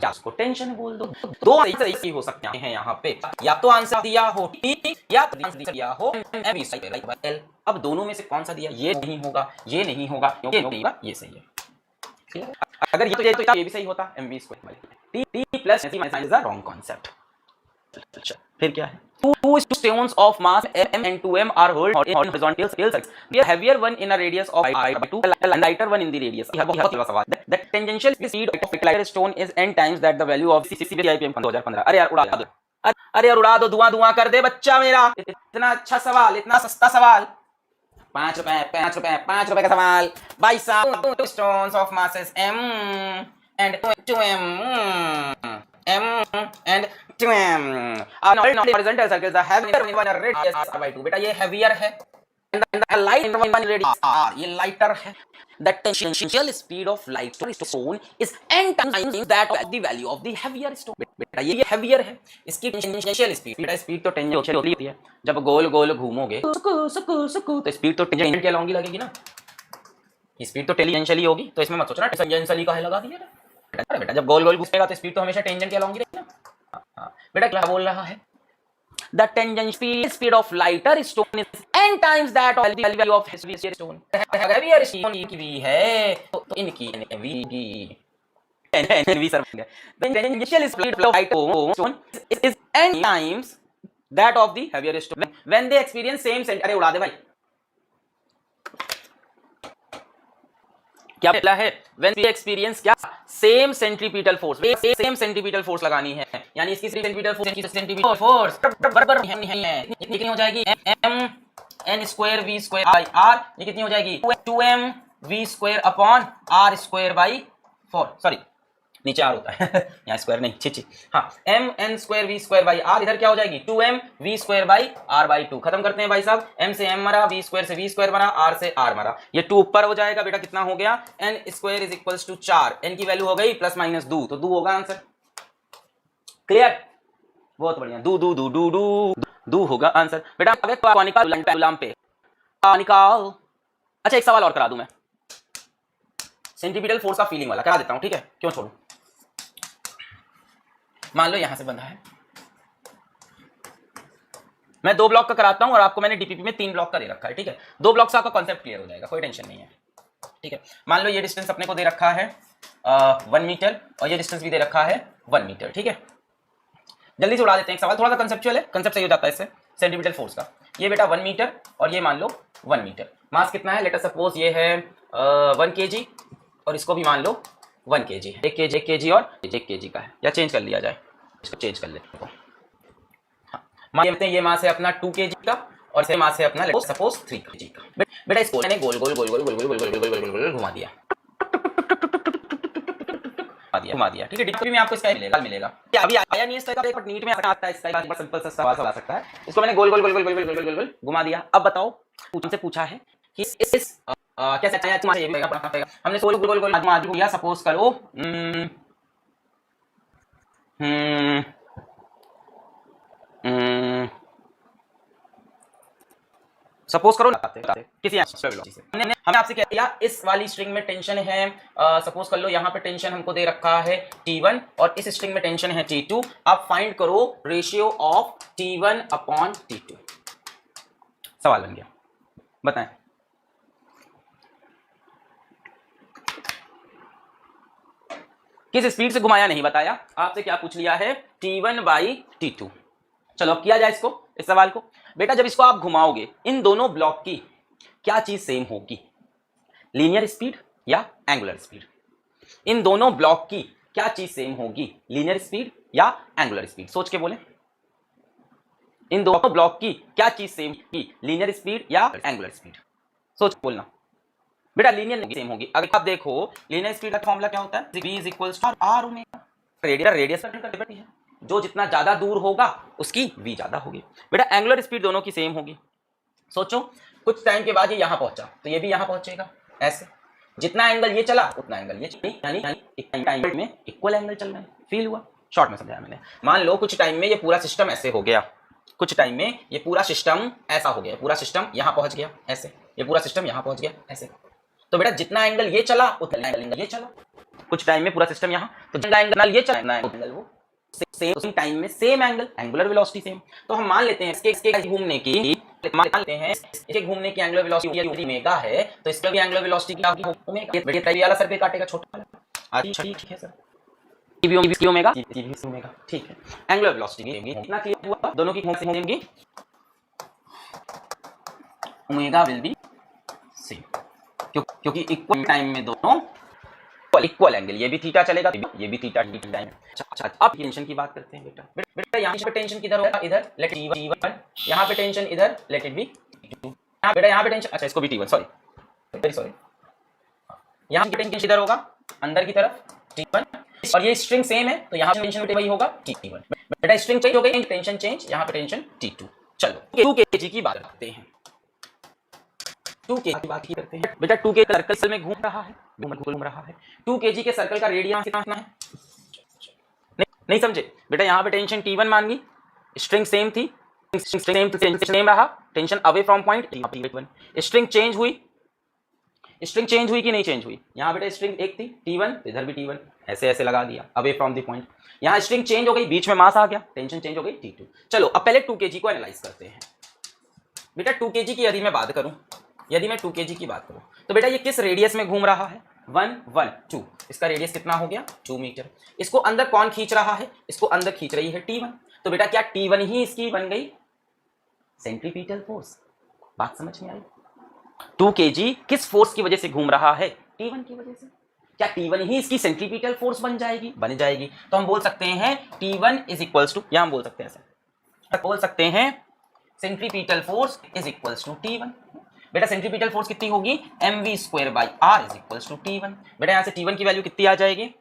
या उसको टेंशन बोल दो, दो तरीके हो सकते हैं यहाँ पे, या तो आंसर दिया हो T या दिया हो mv स्क्वायर बाय L। अब दोनों में से कौन सा दिया, ये नहीं होगा, ये नहीं होगा, ये सही है। अगर ये भी सही होता mv square by t plus minus is a wrong concept. फिर क्या है? Two stones of mass m and 2m are hurled on horizontal surface. The heavier one in a radius of I by 2 and lighter one in the radius. यह बहुत बड़ा सवाल है। The tangential speed of a lighter stone is n times that the value of CPM 2015। अरे यार उड़ा दो, अरे यार उड़ा दो, धुआं कर दे बच्चा मेरा। इतना अच्छा सवाल, इतना सस्ता सवाल, 5 रुपए का सवाल भाई साहब। Two stones of masses m and 2m and 2m are not horizontal circles the heavier one radius r by 2। बेटा ये heavier है and the light one radius r, ये lighter है। The tangential speed of light stone is n times that of the value of the heavier stone। बेटा ये heavier है, इसकी tangential speed, बेटा स्पीड तो टेंजेंशियल होती है। जब गोल गोल घूमोगे सुकू तो स्पीड तो टेंजेंट के अलॉन्ग ही लगेगी ना, स्पीड तो टेंजेंशियल ही होगी। तो इसमें मत सोचना टेंजेंशियल काहे लगा दिया। अरे बेटा जब गोल गोल घूमेगा तो स्पीड तो हमेशा टेंजेंट के अलॉन्ग ही रहेगी ना। बेटा क्या बोल रहा है? The tangential speed of lighter stone is n times that of the value of heavier stone। heavier stone की भी है तो इनकी v की v सर बन गया। The tangential speed of lighter stone is n times that of the heavier stone when they experience same अरे उड़ा दे भाई। क्या बोला है? When we experience क्या? Same centripetal force, same centripetal force लगानी है, यानी इसकी centripetal force, इसकी centripetal force बराबर है। ये कितनी हो जाएगी? m n square v square by r। ये कितनी हो जाएगी? 2m v square upon r square by 4। Sorry नीचे r होता है यहाँ स्क्वायर नहीं, छी हाँ, m n square v square by r। इधर क्या हो जाएगी? 2m v square by r by 2। खत्म करते हैं भाई साहब। m से m मरा, v स्क्वायर से v स्क्वायर बना, r से r मरा। ये 2 ऊपर हो जाएगा बेटा, कितना हो गया? n square is equals to 4। n की वैल्यू हो गई प्लस माइनस 2, तो 2 होगा आंसर। क्लियर? बहुत बढ़िया। दू होगा आंसर। बेटा क्वानिकल पे क्वानिकल। अच्छा एक सवाल और करा दूं मैं, सेंटीमीटर फोर्स का फीलिंग वाला करा देता हूं, ठीक है? क्यों छोड़ू? मान लो यहां से बंधा है, मैं 2 ब्लॉक का कराता हूं और आपको मैंने डीपीपी में 3 ब्लॉक का दे रखा है, ठीक है? 2 ब्लॉक से आपका कॉन्सेप्ट क्लियर हो जाएगा, कोई टेंशन नहीं है, ठीक है? मान लो ये डिस्टेंस अपने को दे रखा है 1 मीटर और ये डिस्टेंस भी दे रखा है 1 मीटर, ठीक है? जल्दी से उड़ा देते हैं एक सवाल, थोड़ा सा कंसेप्चुअल है, कंसेप्ट सही हो जाता है इससे। सेंटीमीटर फोर्स का ये बेटा 1 मीटर और ये मान लो 1 मीटर। मास कितना है? लेट अस सपोज ये है 1 kg और इसको भी मान लो 1 kg। 1 kg और 1 kg का है, या चेंज कर लिया जाए, इसको चेंज कर लेते हैं। हाँ, मान लेते हैं ये मास है अपना 2 kg का और इसे मास है अपना लेट सपोज 3 kg का। बेटा इसको मैंने गोल गोल गोल गोल गोल गोल गोल गोल गोल गोल घुमा दिया, घुमा दिया, ठीक है? डिस्कवरी में आपको इसका मिलेगा। क्या अभी आया नहीं इसका, बट नीट में आता है इसका, एक सिंपल सा सवाल आ सकता है। इसको मैंने गोल गोल गोल गोल गोल गोल गोल गोल घुमा दिया। अब बताओ, तुमसे पूछा है कि इस कैसे आया तुम्हारे, ये भी हमने गोल गोल गोल घुमा दिया। सपोज करो सपोज करो किसी हमने आपसे क्या किया, इस वाली स्ट्रिंग में टेंशन है, सपोज कर लो यहाँ पे टेंशन हमको दे रखा है T1 और इस स्ट्रिंग में टेंशन है T2। आप फाइंड करो ratio of T1 upon T2। सवाल बन गया, बताएं। किस स्पीड से घुमाया नहीं बताया, आपसे क्या पूछ लिया है? T1 by T2। चलो अब किया जाए इसको, इस सवाल को। बेटा जब इसको आप घुमाओगे, इन दोनों ब्लॉक की क्या चीज सेम होगी? लीनियर स्पीड या एंगुलर स्पीड? इन दोनों ब्लॉक की क्या चीज सेम होगी? लीनियर स्पीड या एंगुलर स्पीड? सोच के बोले, इन दोनों ब्लॉक की क्या चीज सेम होगी? लीनियर स्पीड या एंगुलर स्पीड? सोच बोलना बेटा। लीनियर सेम होगी। अगर आप देखो लीनियर स्पीड का फॉर्मूला क्या होता है? v equals to r omega. Radius पर डिपेंड करती है, जो जितना ज्यादा दूर होगा उसकी v ज्यादा होगी। बेटा एंगुलर स्पीड दोनों की सेम होगी। सोचो कुछ टाइम के बाद ये यहां पहुंचा तो ये भी यहां पहुंचेगा, ऐसे जितना एंगल ये चला उतना एंगल ये चला, यानी एक टाइम में इक्वल एंगल चल रहा है। फील हुआ? शॉर्ट में समझाया मैंने। मान लो कुछ टाइम में ये पूरा सिस्टम ऐसे हो गया, कुछ टाइम में ये पूरा सिस्टम ऐसा हो गया, पूरा सिस्टम यहां पहुंच गया ऐसे, ये पूरा सिस्टम यहां पहुंच गया ऐसे। तो बेटा जितना एंगल ये चला उतना एंगल ये चला। कुछ टाइम में पूरा सिस्टम यहां, तो जितना एंगल ये चला एंगल वो सेम टाइम में same angle, angular velocity same. तो हम मान लेते हैं इसके घूमने की, मान लेते हैं इसके घूमने की एंगुलर वेलोसिटी ओमेगा है, तो इसका भी एंगुलर वेलोसिटी क्या होगी? ओमेगा। ये वाला सर्कल काटेगा छोटा वाला, ठीक है सर, टी ओमेगा ओमेगा, ठीक है। एंगुलर वेलोसिटी कितना क्लियर हुआ, दोनों की होंगी ओमेगा विल बी सेम, क्योंकि इक्वल टाइम में दोनों इक्वल एंगल, ये भी थीटा चलेगा, ये भी थीटा टाइम। अच्छा, अब टेंशन की बात करते हैं बेटा। बेटा यहाँ पे टेंशन किधर होगा, इधर, लेट इट बी T1, यहाँ पे टेंशन इधर, लेट इट बी T2। बेटा यहाँ पे टेंशन, अच्छा इसको भी T1, सॉरी, यहाँ पे टेंशन किधर होगा, अंदर की तरफ T1, और ये स्ट्रिंग सेम है तो यहाँ पे टेंशन वही होगा T1। बेटा स्ट्रिंग चेंज हो गई, टेंशन चेंज, यहाँ पे टेंशन T2। चलो 2 kg की बात करते हैं, 2 kg की बात करते हैं बेटा। 2 kg सर्कल में घूम रहा है, 2 kg के सर्कल का रेडियस कितना है, नहीं समझे बेटा। यहाँ पे टेंशन T1 मान गई, स्ट्रिंग सेम थी, सेम रहा, tension away from point T1। String change हुई कि नहीं चेंज हुई, यहाँ बेटा स्ट्रिंग एक थी T1, इधर भी T1, ऐसे लगा दिया अवे फ्रॉम द पॉइंट। यहाँ स्ट्रिंग चेंज हो गई, बीच में मास आ गया, टेंशन चेंज हो गई T2। चलो अब पहले 2 kg को एनालाइज करते हैं बेटा। 2 kg की यदि मैं बात करूं, टू के जी की बात करूं तो बेटा ये किस रेडियस में घूम रहा है, 1 1 2, इसका रेडियस कितना हो गया 2 मीटर। इसको अंदर कौन खींच रहा है, इसको अंदर खींच रही है T1। तो बेटा क्या T1 ही इसकी बन गई सेंट्रीपिटल फोर्स, बात समझ में आई। 2 kg किस फोर्स की वजह से घूम रहा है, T1 की वजह से। क्या T1 ही इसकी सेंट्रीपिटल फोर्स बन जाएगी, तो हम बोल सकते हैं T1 इज इक्वल्स टू, यहां हम बोल सकते हैं ऐसा, बोल सकते हैं centripetal force is equals to T1। बेटा सेंट्रीपिटल फोर्स कितनी होगी, mv² by r is equals to T1। बेटा यहाँ से T1 की वैल्यू कितनी आ जाएगी,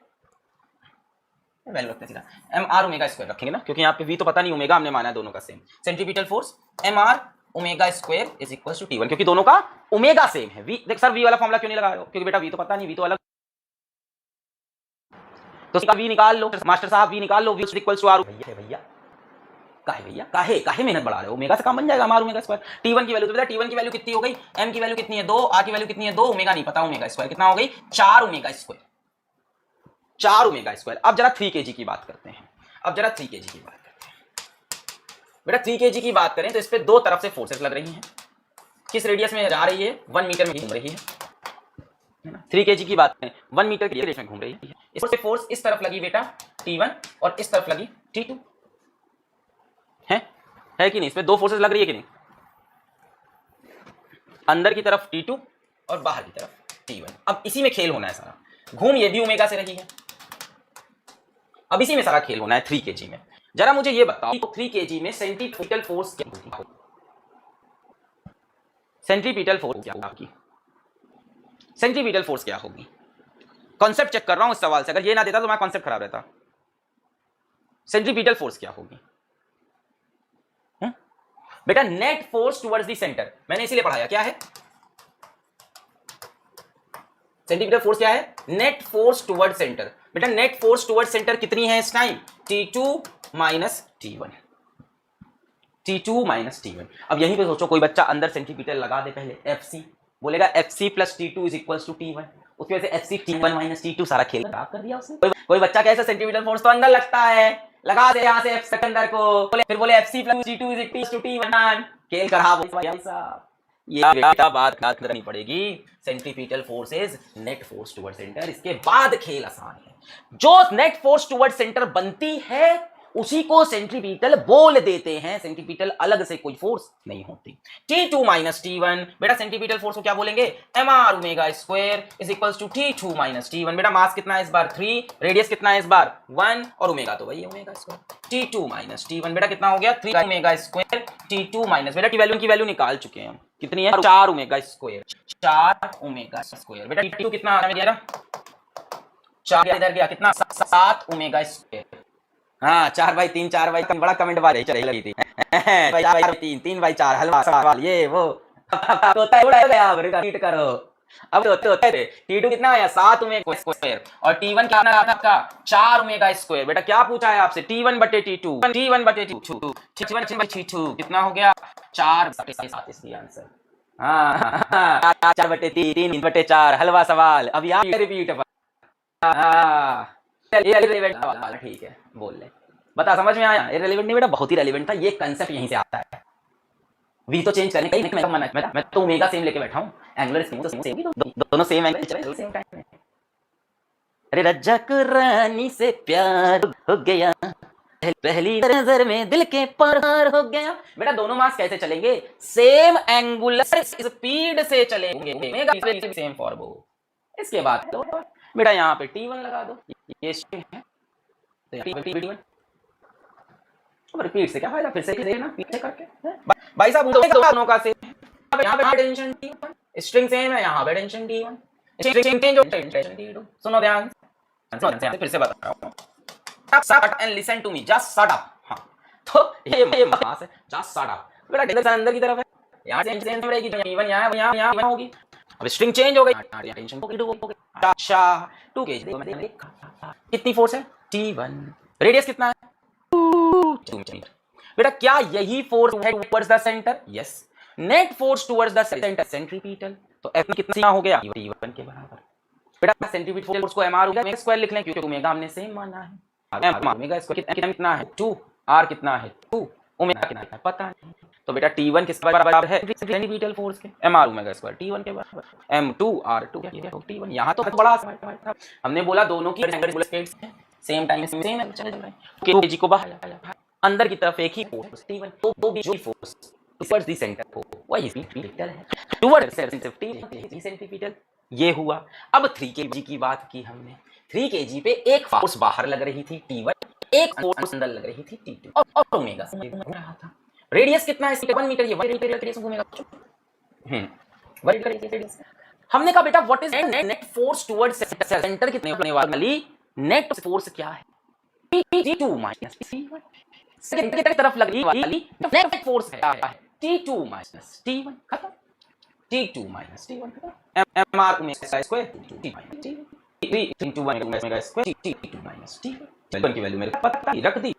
वैल्यू रखते हैं सीधा mr ओमेगा स्क्वायर रखेंगे ना, क्योंकि यहाँ पे v तो पता नहीं, ओमेगा हमने माना है दोनों का same. Centripetal force mr omega square is equals to T1, क्योंकि दोनों का ओमेगा सेम है। v देख सर v वाला फॉर्मूला क्यों नहीं लगा रहे हो, क्योंकि बेटा v तो पता नहीं, v तो अलग, तो इसका v निकाल लो मास्टर साहब, v निकाल लो, v इक्वल्स टू r। भैया काहे मेहनत बढ़ा रहे हो, ओमेगा से काम बन जाएगा हमारा ओमेगा स्क्वायर। T1 की वैल्यू, तो बेटा T1 की वैल्यू कितनी हो गई, m की वैल्यू कितनी है 2, r की वैल्यू कितनी है 2, ओमेगा नहीं पता, ओमेगा स्क्वायर कितना हो गई 4 ओमेगा स्क्वायर, 4 ओमेगा स्क्वायर। अब जरा 3 kg की बात करते हैं, बेटा 3 kg की बात करें तो इस पे दो तरफ से फोर्सेस लग रही हैं, किस रेडियस में जा रही है, 1 मीटर में घूम रही है। 3 kg की बात करें 1 मीटर की रेडियस में घूम रही है। इस पे फोर्स इस तरफ लगी बेटा T1 और इस तरफ लगी T2, है कि नहीं, इसमें दो फोर्सेस लग रही है कि नहीं, अंदर की तरफ T2 और बाहर की तरफ T1। अब इसी में खेल होना है सारा, घूम ये भी ओमेगा से रही है, अब इसी में सारा खेल होना है 3 kg में। जरा मुझे ये बताओ 3 kg में सेंट्रीपिटल फोर्स क्या होगी, सेंट्रीपिटल फोर्स क्या होगी, कॉन्सेप्ट चेक कर रहा हूं इस सवाल से, अगर ये ना देता तो मैं कॉन्सेप्ट खराब रहता। सेंट्रीपिटल फोर्स क्या होगी बेटा, net force towards the centre, मैंने इसीलिए पढ़ाया, क्या है सेंटीमीटर फोर्स, क्या है नेट फोर्स टुवर्ड सेंटर। बेटा नेट फोर्स टुवर्ड सेंटर कितनी है इस टाइम, T2 माइनस T1, अब यहीं पे सोचो कोई बच्चा अंदर सेंटीमीटर लगा दे, पहले FC बोलेगा FC plus T2 is equals to T1, उसकी वजह से FC T1 माइनस T2 सारा खेल खराब कर दिया उसने। कोई बच्चा कैसे सेंटीमीटर फोर्स तो अंदर लगता है, लगा दे यहाँ से F अंदर को, फिर बोले FC plus T2 is equals to T1, खेल खराब हो भाई साहब। ये बेटा बात याद करनी पड़ेगी, centripetal force is net force toward centre, इसके बाद खेल आसान है। जो नेट फोर्स टुवर्ड सेंटर बनती है उसी को सेंट्रीपिटल बोल देते हैं, सेंट्रीपिटल अलग से कोई फोर्स नहीं होती। T2 माइनस T1, बेटा सेंट्रीपिटल फोर्स को क्या बोलेंगे, mr omega square is equals to T2 minus T1। बेटा मास कितना है इस बार 3, रेडियस कितना है इस बार 1, और ओमेगा तो वही है omega square. T2 minus T1 बेटा कितना हो गया 3 ओमेगा स्क्वायर T2 माइनस, बेटा की वैल्यू निकाल चुके हैं हम, कितनी है 4 ओमेगा स्क्वायर, 4 ओमेगा स्क्वायर। बेटा T2 कितना आ गया, 4 इधर गया कितना 7 ओमेगा स्क्वायर। हाँ 4/3, 4/3 बड़ा कमेंट बार चले लगी थी 4/3, 3/4 हलवा सवाल ये वो तो उड़ा गया, अब रिपीट करो। अब तो T2 कितना आया 7 ओमेगा स्क्वायर और T1 क्या आता आपका 4 ओमेगा स्क्वायर। बेटा क्या पूछा है आपसे T1/T2, T1/T2 कितना हो गया 4/7 इसकी आंसर। हाँ 4/3, 4 हलवा सवाल। अब यहाँ रिपीट ठीक है बोल ले, बता समझ में आया, इररिलेवेंट नहीं बेटा बहुत ही रेलेवेंट था, ये कांसेप्ट यहीं से आता है। वी तो चेंज करने का ही मैं तो ओमेगा सेम लेके बैठा हूं, एंगुलर सेम तो सेम, दोनों सेम एंगल सेम टाइम में। अरे रज्जक रानी से प्यार हो गया, पहली नजर में दिल के पार हो गया। बेटा दोनों मास कैसे चलेंगे? सेम एंगुलर स्पीड से चलेंगे, सेम फॉर बोथ। इसके बाद तो बेटा यहाँ पे T1 लगा दो, ये स्ट्रिंग है तो यहाँ पे T1। अब रिपीट से क्या फायदा, फिर से देखना पीछे करके। भाई साहब दोनों का सेम, यहाँ पे टेंशन T1, स्ट्रिंग सेम है, यहाँ पे टेंशन T1, स्ट्रिंग चेंज हो टेंशन T2। सुनो ध्यान से, फिर से बता रहा हूँ, shut and listen to me, just shut up। हाँ तो ये मास है, just shut up। बेटा टेंशन अंदर की तरफ है, यहाँ से सेम रहेगी, T1 यहाँ होगी। अब स्ट्रिंग चेंज हो गई, टेंशन हो गई। अच्छा 2 kg कितनी फोर्स है? T1। रेडियस कितना है? 2 मीटर। बेटा क्या यही फोर्स है towards the centre? Yes. Net force towards the centre centripetal, तो F कितना हो गया? T1 के बराबर। बेटा सेंट्रीपिटल फोर्स को mr ओमेगा स्क्वायर लिख लें, क्योंकि ओमेगा हमने सेम माना है। ओमेगा स्क्वायर कितना है? 2। r कितना है? 2। ओमेगा कितना है पता नहीं, तो बेटा T1 किस बराबर है? सेंट्रीपिटल फोर्स के, mr ओमेगा स्क्वायर T1 के बराबर, m2 r2 T1। यहाँ तो बड़ा हमने बोला दोनों की एंगुलर स्पीड्स हैं, सेम टाइम सेम चल रहा है, kg को बाहर अंदर की तरफ एक ही फोर्स T1, तो भी जो फोर्स टुवर्ड्स द सेंटर हो वही सेंट्रीपिटल है, टुवर्ड्स सेंट्रीपिटल। ये हुआ। अब 3 kg की बात की हमने, 3 kg पे एक फोर्स बाहर लग रही थी T1, एक फोर्स अंदर लग रही थी T2, और ओमेगा से घूम रहा था। रेडियस कितना है? 1 मीटर। ये 1 मीटर रेडियस घूमेगा। 1 मीटर रेडियस। हमने कहा बेटा what is net force towards centre, कितने होने वाली नेट फोर्स क्या है? T2 minus T1। सेंटर की तरफ लगने वाली नेट फोर्स है T2 माइनस T1। खत्म। T2 minus T1 mr omega square T2 minus T1 3 into 1 omega square T2 minus T1। T1 की वैल्यू मेरे को पता ही रख दी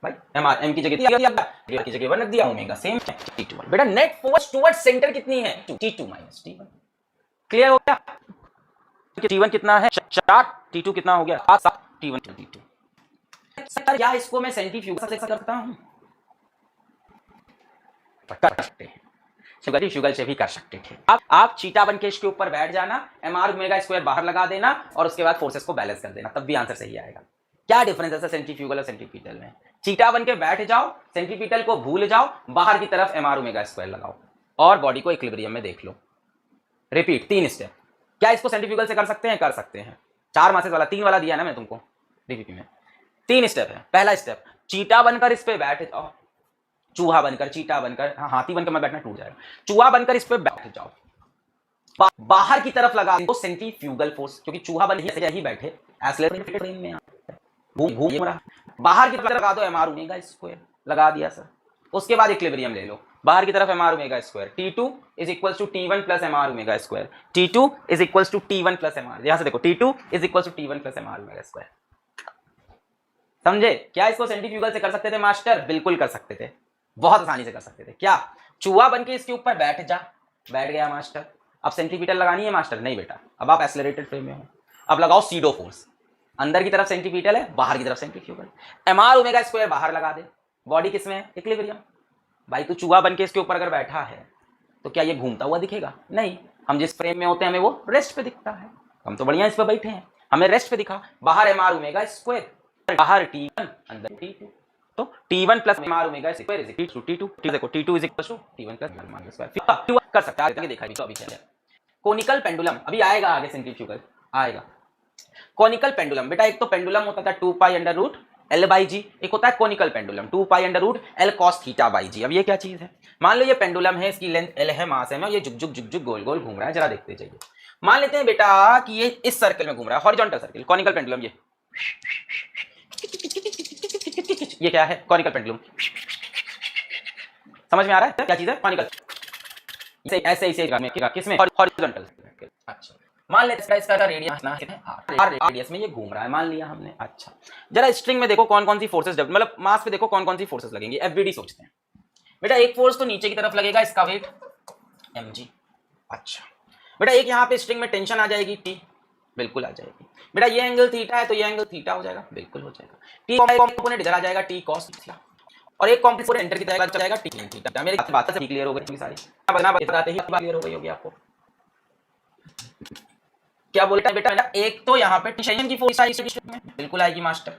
भाई, mr m की जगह दिया, की जगह 1 रख दिया, ओमेगा सेम T2। बेटा नेट फोर्स टुवर्ड्स सेंटर कितनी है? T2 minus T1। क्लियर हो गया? T1 कितना है? 4, T2 कितना हो गया? 7, T1 to T2। सर क्या इसको मैं सेंट्रीफ्यूगल से करता हूं? कर सकते हैं, सेंट्रीफ्यूगल से भी कर सकते थे। अब आप चीटा बन के इसके ऊपर बैठ जाना, mr ओमेगा स्क्वायर बाहर लगा देना और उसके बाद फोर्सेस को बैलेंस कर देना, तब भी आंसर सही आएगा। क्या डिफरेंस है सेंट्रीफ्यूगल और सेंट्रीपिटल में? चीटा बन के बैठ जाओ, सेंट्रीपिटल को भूल जाओ, बाहर की तरफ mr ओमेगा स्क्वायर लगाओ और बॉडी को इक्विलिब्रियम में देख लो। Repeat 3 step. क्या इसको सेंट्रीफ्यूगल से कर सकते हैं? कर सकते हैं। 4 मासेस वाला 3 वाला दिया ना मैं तुमको डीपीपी में। 3 स्टेप है। पहला स्टेप, चीटा बनकर इस पे बैठ जाओ, चूहा बनकर, चीटा बनकर, हाथी बनकर मैं बैठना टूट जाएगा, चूहा बनकर इस पे बैठ जाओ, बाहर की तरफ लगा दो सेंट्रीफ्यूगल फोर्स, क्योंकि चूहा बन ही बैठे एक्सेलरेटेड में घूम रहा, बाहर की तरफ लगा दो mr ओमेगा स्क्वायर, लगा दिया सर। उसके बाद इक्विलिब्रियम ले लो, बाहर की तरफ mr omega square, T2 is equals to T1 plus mr omega square, T2 is equals to T1 plus mr, यहां से देखो T2 is equals to T1 plus mr omega square. समझे? क्या इसको सेंट्रीफ्यूगल से कर सकते थे मास्टर? बिल्कुल कर सकते थे, बहुत आसानी से कर सकते थे। क्या चूहा बन के इसके ऊपर बैठ जा, बैठ गया मास्टर। अब सेंट्रीपिटल लगानी है मास्टर? नहीं बेटा, अब आप एक्सेलरेटेड फ्रेम में हो, अब लगाओ सीडो फोर्स, अंदर की तरफ सेंट्रीपिटल है, बाहर की तरफ सेंट्रीफ्यूगल, mr ओमेगा स्क्वायर बाहर लगा दे, बॉडी किसमें है? इक्विलिब्रियम। भाई तू चूहा बन के इसके ऊपर अगर बैठा है तो क्या ये घूमता हुआ दिखेगा? नहीं, हम जिस फ्रेम में होते हैं हमें वो रेस्ट पे दिखता है, हम तो बढ़िया इस पे बैठे हैं, हमें रेस्ट पे दिखा। बाहर mr ओमेगा स्क्वायर, बाहर T1 अंदर T2, तो T1 plus mr omega square is equal to T2। देखो T2 is equal to T1 plus mr omega square. कर सकता है, देखा अभी क्या है। कोनिकल पेंडुलम अभी आएगा आगे, सेंट्रीफ्यूगल आएगा। कोनिकल पेंडुलम बेटा, एक तो पेंडुलम होता था 2 pi under root L by g, एक होता है conical pendulum 2 pi under root L cos theta by g. अब ये क्या चीज है? मान लो ये पेंडुलम है, इसकी लेंथ L है, मास है, ये जुग जुग गोल गोल घूम रहा है, जरा देखते जाइए। मान लेते हैं बेटा कि ये इस सर्कल में घूम रहा है, हॉरिजॉन्टल सर्कल, कोनिकल पेंडुलम। ये क्या है? Conical pendulum. समझ में आ रहा है क्या चीज है? कोनिकल ऐसे किसमें? हॉरिजॉन्टल। अच्छा, मान लेते हैं इसका रेडियस ना r रेडियस में ये घूम रहा है, मान लिया हमने। अच्छा, जरा स्ट्रिंग में देखो कौन कौन सी फोर्सेस, मतलब मास पे देखो कौन कौन सी फोर्सेस लगेंगी। एफबीडी सोचते हैं बेटा। एक फोर्स तो नीचे की तरफ लगेगा, इसका वेट mg। अच्छा बेटा, एक यहाँ पे स्ट्रिंग में टेंशन आ जाएगी T, बिल्कुल आ जाएगी बेटा। ये एंगल थीटा है तो ये एंगल थीटा हो जाएगा, बिल्कुल हो जाएगा। T कंपोनेंट इधर आ जाएगा T cos थीटा, और एक कंपोनेंट एंटर की तरह चला जाएगा T sin थीटा। मेरी बात से क्लियर हो गई सारी, बताते ही क्लियर हो गई होगी आपको। क्या बोलता है बेटा, एक तो यहाँ पे टेंशन की फोर्स आई में बिल्कुल आएगी मास्टर।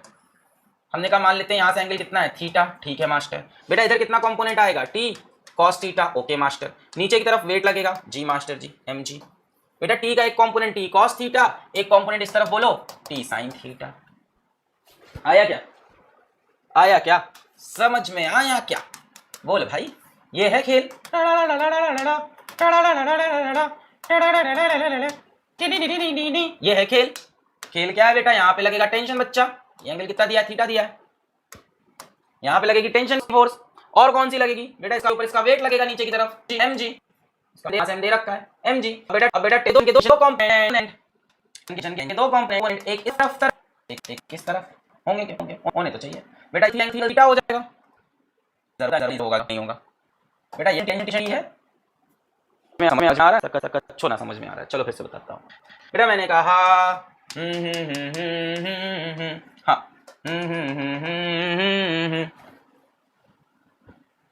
हमने कहा मान लेते हैं यहाँ से एंगल कितना है थीटा, ठीक है मास्टर। बेटा इधर कितना कंपोनेंट आएगा T cos theta, okay master. नीचे की तरफ वेट लगेगा जी मास्टर जी, एम जी। बेटा टी का एक कंपोनेंट टी कॉस थीटा, एक कंपोनेंट इस तरफ बोलो टी साइन थीटा। आया क्या, आया क्या, समझ में आया क्या, बोल भाई। ये है खेल, ये है खेल। खेल क्या है बेटा, यहाँ पे लगेगा टेंशन बच्चा, ये एंगल कितना दिया है थीटा दिया है, यहाँ पे लगेगी टेंशन फोर्स। और कौन सी लगेगी बेटा, इसका ऊपर इसका वेट लगेगा नीचे की तरफ एम जी, दे रखा है एम जी। अब बेटा दो कंपोनेंट, दो कंपोनेंट एक इस तरफ एक किस तरफ होंगे, होने तो चाहिए बेटा, इसलिए थीटा हो जाएगा, जरूर होगा नहीं होगा बेटा, ये टेंशन है। मैं समझ में आ रहा है, अच्छो ना समझ में आ रहा है, चलो फिर से बताता हूँ बेटा। मैंने कहा हाँ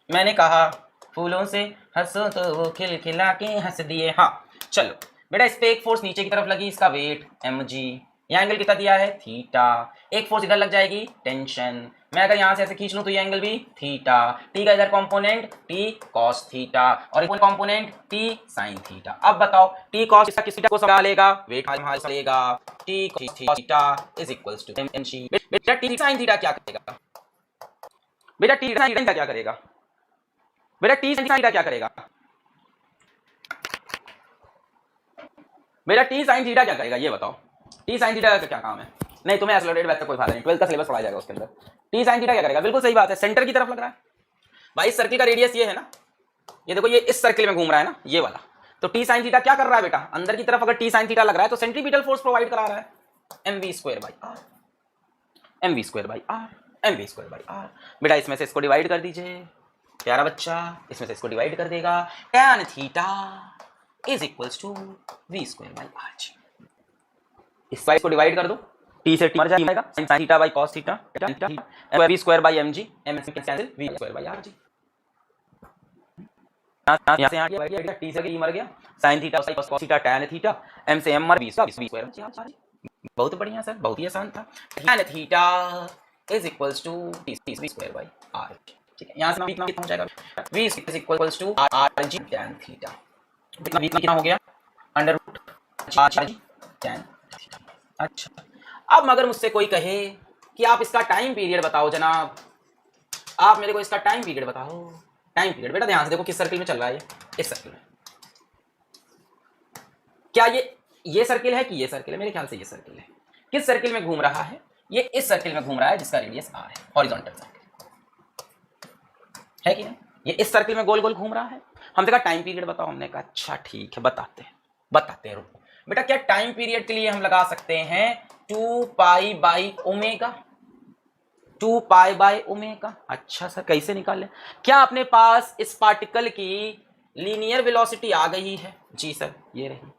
मैंने कहा फूलों से हंसो तो वो खिलखिला के हंस दिए। हाँ चलो बेटा, इस पे एक फोर्स नीचे की तरफ लगी, इसका वेट एम जी, यहाँ एंगल कितना दिया है थीटा, एक फोर्स इधर लग जाएगी टेंशन। मैं अगर यहाँ से ऐसे खींच लूँ तो ये एंगल भी थीटा, टी का इधर कंपोनेंट टी कॉस थीटा और एक कंपोनेंट टी साइन थीटा। अब बताओ टी कॉस थीटा किस थीटा को संभालेगा, वेट संभालेगा, T cos theta is equals to m g. बेटा टी साइन थीटा क्या करेगा, बेटा टी साइन थीटा क्या करेगा, बेटा टी साइन थीटा क्या करेगा, बेटा टी साइन थीटा क्या करेगा, ये बताओ। टी साइन थीटा का क्या काम है, नहीं तुम्हें एक्सेलरेटेड वैसे कोई फायदा नहीं, 12th का सिलेबस पढ़ाया जाएगा उसके अंदर। टी साइन थीटा क्या करेगा, बिल्कुल सही बात है, सेंटर की तरफ लग रहा है भाई। सर्किल का रेडियस ये है ना, ये देखो ये इस सर्किल में घूम रहा है ना ये वाला, तो टी साइन थीटा क्या कर रहा है बेटा, अंदर की तरफ अगर टी साइन थीटा लग रहा है तो सेंट्रीपिटल फोर्स प्रोवाइड करा रहा है, m v square by r, m v square by r, m v square by r. बेटा इसमें से इसको डिवाइड कर दीजिए प्यारा बच्चा, इसमें से इसको डिवाइड कर देगा, tan theta is equals to v square by r g. इस साइड को डिवाइड कर दो, टी से टी मर जाएगा, sin theta by cos theta, v square by m g, m से cancel v square by r g. यहां से आ गया टी से टी मर गया, sin theta cos theta tan theta, m से एम मर वी स्क्वायर। बहुत बढ़िया सर, बहुत ही आसान था। tan theta is equals to T square by r, ठीक है। यहां से कितना हो जाएगा, v is equals to r g tan theta, कितना हो गया under root r g tan। अच्छा अब मगर मुझसे कोई कहे कि आप इसका टाइम पीरियड बताओ जनाब, आप मेरे को इसका टाइम पीरियड बताओ। टाइम पीरियड बेटा ध्यान से देखो किस सर्किल में चल रहा है, इस सर्किल में। क्या ये सर्किल है कि ये सर्किल है, मेरे ख्याल से ये सर्किल है। किस सर्किल में घूम रहा है, ये इस सर्किल में घूम रहा है जिसका रेडियस r है, हॉरिजॉन्टल सर्किल है कि नहीं, ये इस सर्किल में गोल गोल घूम रहा है। हमने कहा टाइम पीरियड बताओ, हमने कहा अच्छा ठीक है बताते हैं रुको बेटा। क्या टाइम पीरियड के लिए हम लगा सकते हैं 2 pi by omega, 2 pi by omega. अच्छा सर कैसे निकालें, क्या अपने पास इस पार्टिकल की लीनियर वेलोसिटी आ गई है, जी सर ये रही।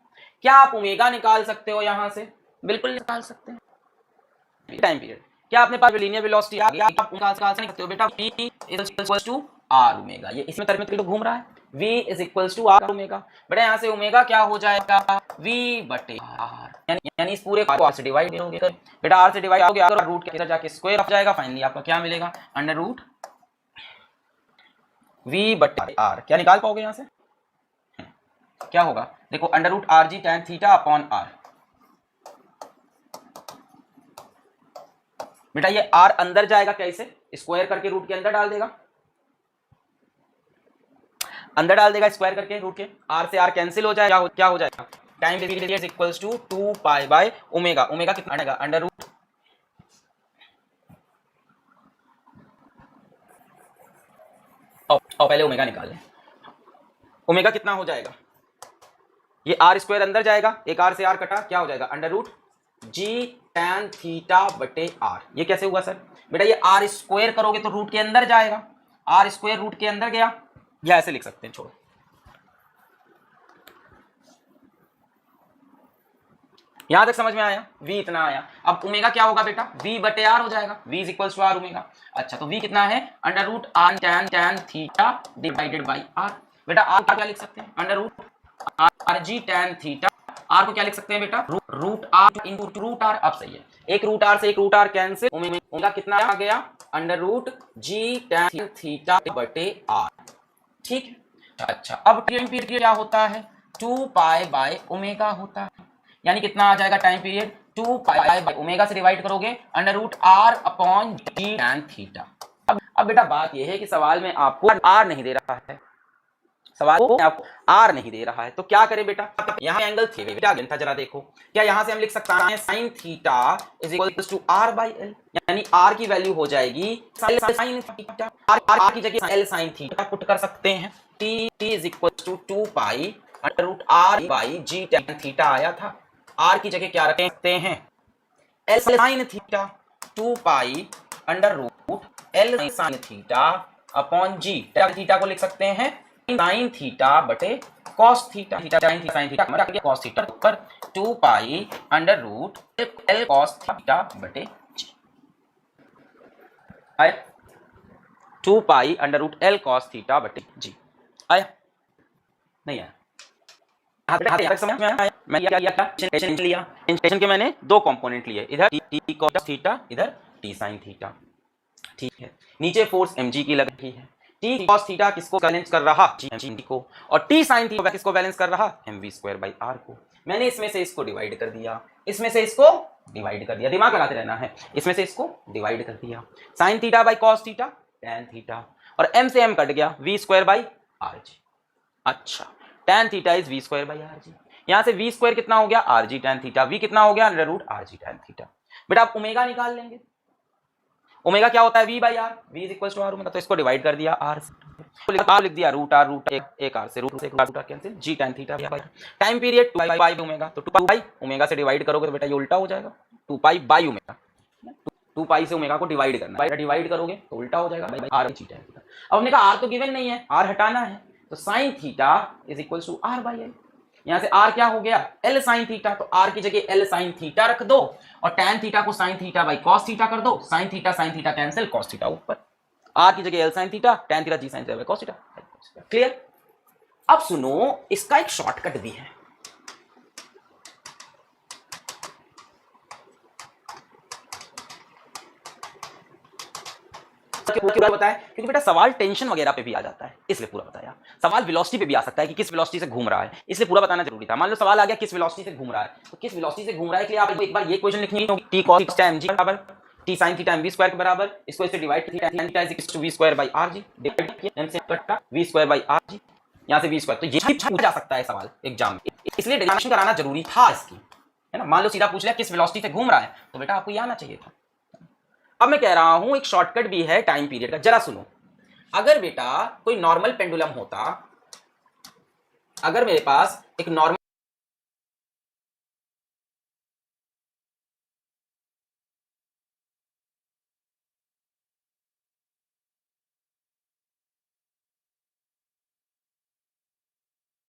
क्या आप ओमेगा निकाल सकते हो यहां से, बिल्कुल निकाल सकते हैं। टाइम पीरियड क्या अपने पास लीनियर वेलोसिटी आ गई, आप निकाल सकते हो बेटा, v is equals to r omega, ये इसमें तरफ में घूम रहा है, v is equals to r omega. बेटा यहाँ से ओमेगा क्या हो जाएगा v बटे r, यानी इस पूरे को r से डिवाइड करोगे बेटा, r से डिवाइड आओगे और रूट के इधर जाके स्क्वायर हो जाएगा, फाइनली आपका क्या मिलेगा अंडर रूट v बटे r। क्या निकाल पाओगे यहाँ से, क्या होगा देखो under root r g tan theta upon r। बेटा ये r अंदर जाएगा कैसे, स्क्वायर करके रूट के अंदर डाल देगा, अंदर डाल देगा स्क्वायर करके रूट के, r से r कैंसिल हो जाएगा, क्या हो जाएगा time period equals to 2 pi by omega. Omega कितना आएगा अंडर रूट पहले ओमेगा निकाल लें, ओमेगा कितना हो जाएगा, ये r स्क्वायर अंदर जाएगा, एक r से r कटा, क्या हो जाएगा under root g tan theta बटे r। ये कैसे हुआ सर, बेटा ये r स्क्वायर करोगे तो रूट के अंदर जाएगा, r स्क्वायर रूट के अंदर गया, या ऐसे लिख सकते हैं, छोड़ो यहां तक समझ में आया, v इतना आया। अब ओमेगा क्या होगा बेटा, v बटे r हो जाएगा, v is equals to r omega. अच्छा तो v कितना है under root r tan theta divided by r। बेटा r क्या लिख सकते हैं under root r g tan theta R को क्या लिख सकते हैं बेटा, root R into root R. अब सही है, एक रूट आर से एक रूट आर कैंसिल, ओमेगा कितना आ गया, अंडर रूट जी टैन थीटा बटे आर। ठीक है, अच्छा अब टाइम पीरियड क्या होता है, 2 पाई बाय ओमेगा होता है, यानी कितना आ जाएगा time period, 2 pi by omega से डिवाइड करोगे under root r upon g tan theta. अब बेटा बात यह है कि सवाल में आपको आर नहीं दे रहा है, सवाल को आपको आर नहीं दे रहा है, तो क्या करें बेटा, यहाँ एंगल थीटा था, जरा देखो क्या यहाँ से हम लिख सकते हैं sine theta is equal to r by L, यानी आर की वैल्यू हो जाएगी साइन थीटा, आर की जगह एल साइन थीटा पुट कर सकते हैं, T is equal to 2 pi under root r by g tan theta आया था, आर की जगह क्या रख सकते हैं L sine theta, 2 pi under root L sine theta upon g, theta को लिख सकते हैं साइन थीटा बटे कॉस थीटा, साइन थीटा मतलब कॉस थीटा पर 2 pi under root L cos theta बटे जी, 2 pi under root L cos theta बटे जी। आया नहीं आया, समझ में आया? मैं क्या टेंशन लिया, टेंशन के मैंने दो कंपोनेंट लिए, इधर टी कॉस थीटा, इधर टी साइन थीटा। ठीक है, नीचे फोर्स mg की लग रही है, टी कॉस थीटा किसको बैलेंस कर रहा, mg को, और टी साइन थीटा किसको बैलेंस कर रहा, mv स्क्वायर बाई आर को। मैंने इसमें से इसको डिवाइड कर दिया, इसमें से इसको डिवाइड कर दिया, दिमाग लगाते रहना है, इसमें से इसको डिवाइड कर दिया, sine theta by cos theta tan theta, और m से m कट गया, v square by r g. अच्छा, tan theta is v square by r g, यहाँ से v स्क्वायर कितना हो गया r g tan theta, v कितना हो गया under root r g tan theta. बेटा आप ओमेगा निकाल लेंगे, ओमेगा क्या होता है v by r, v is equal to r omega, तो इसको डिवाइड कर दिया r से, आर लिख दिया रूट आर, रूट एक आर से root r cancel, g tan theta by time period 2 pi omega, तो 2 पाई ओमेगा से डिवाइड करोगे तो बेटा ये उल्टा हो जाएगा, 2 पाई बाई ओमेगा, 2 पाई से ओमेगा को डिवाइड करना है, डिवाइड करोगे तो उल्टा हो जाएगा आर जी टैन थीटा। अब हमने कहा आर तो गिवन नहीं है, आर हटाना है, तो sine theta is equal to r by L, यहाँ से r क्या हो गया L साइन थीटा, तो r की जगह L साइन थीटा रख दो और tan थीटा को sine theta by cos theta कर दो, sine theta cancel, cos theta ऊपर, r की जगह L sine theta, tan theta g sine theta by cos theta. Clear? अब सुनो, इसका एक शॉर्टकट भी है, पूरा बताया क्योंकि बेटा सवाल टेंशन वगैरह पे भी आ जाता है, इसलिए पूरा बताया। सवाल वेलोसिटी पे भी आ सकता है कि किस वेलोसिटी से घूम रहा है, इसलिए पूरा बताना जरूरी था। मान लो सवाल आ गया किस वेलोसिटी से घूम रहा है, तो किस वेलोसिटी से घूम रहा है के लिए आप एक बार ये क्वेश्चन लिखनी होगी, टी कॉस थीटा mg बराबर T sin theta mv square के बराबर, इसको इससे divide theta tan theta is equal to v square by rg, divide किया m से कटा v स्क्वायर बाय rg, यहां से v स्क्वायर, तो ये भी पूछा जा सकता है सवाल एग्जाम में, इसलिए डेरिवेशन कराना जरूरी था इसकी, है ना। मान लो सीधा पूछ लिया किस वेलोसिटी से घूम रहा है, तो बेटा आपको ये आना चाहिए था। अब मैं कह रहा हूं एक शॉर्टकट भी है टाइम पीरियड का, जरा सुनो। अगर बेटा कोई नॉर्मल पेंडुलम होता, अगर मेरे पास एक नॉर्मल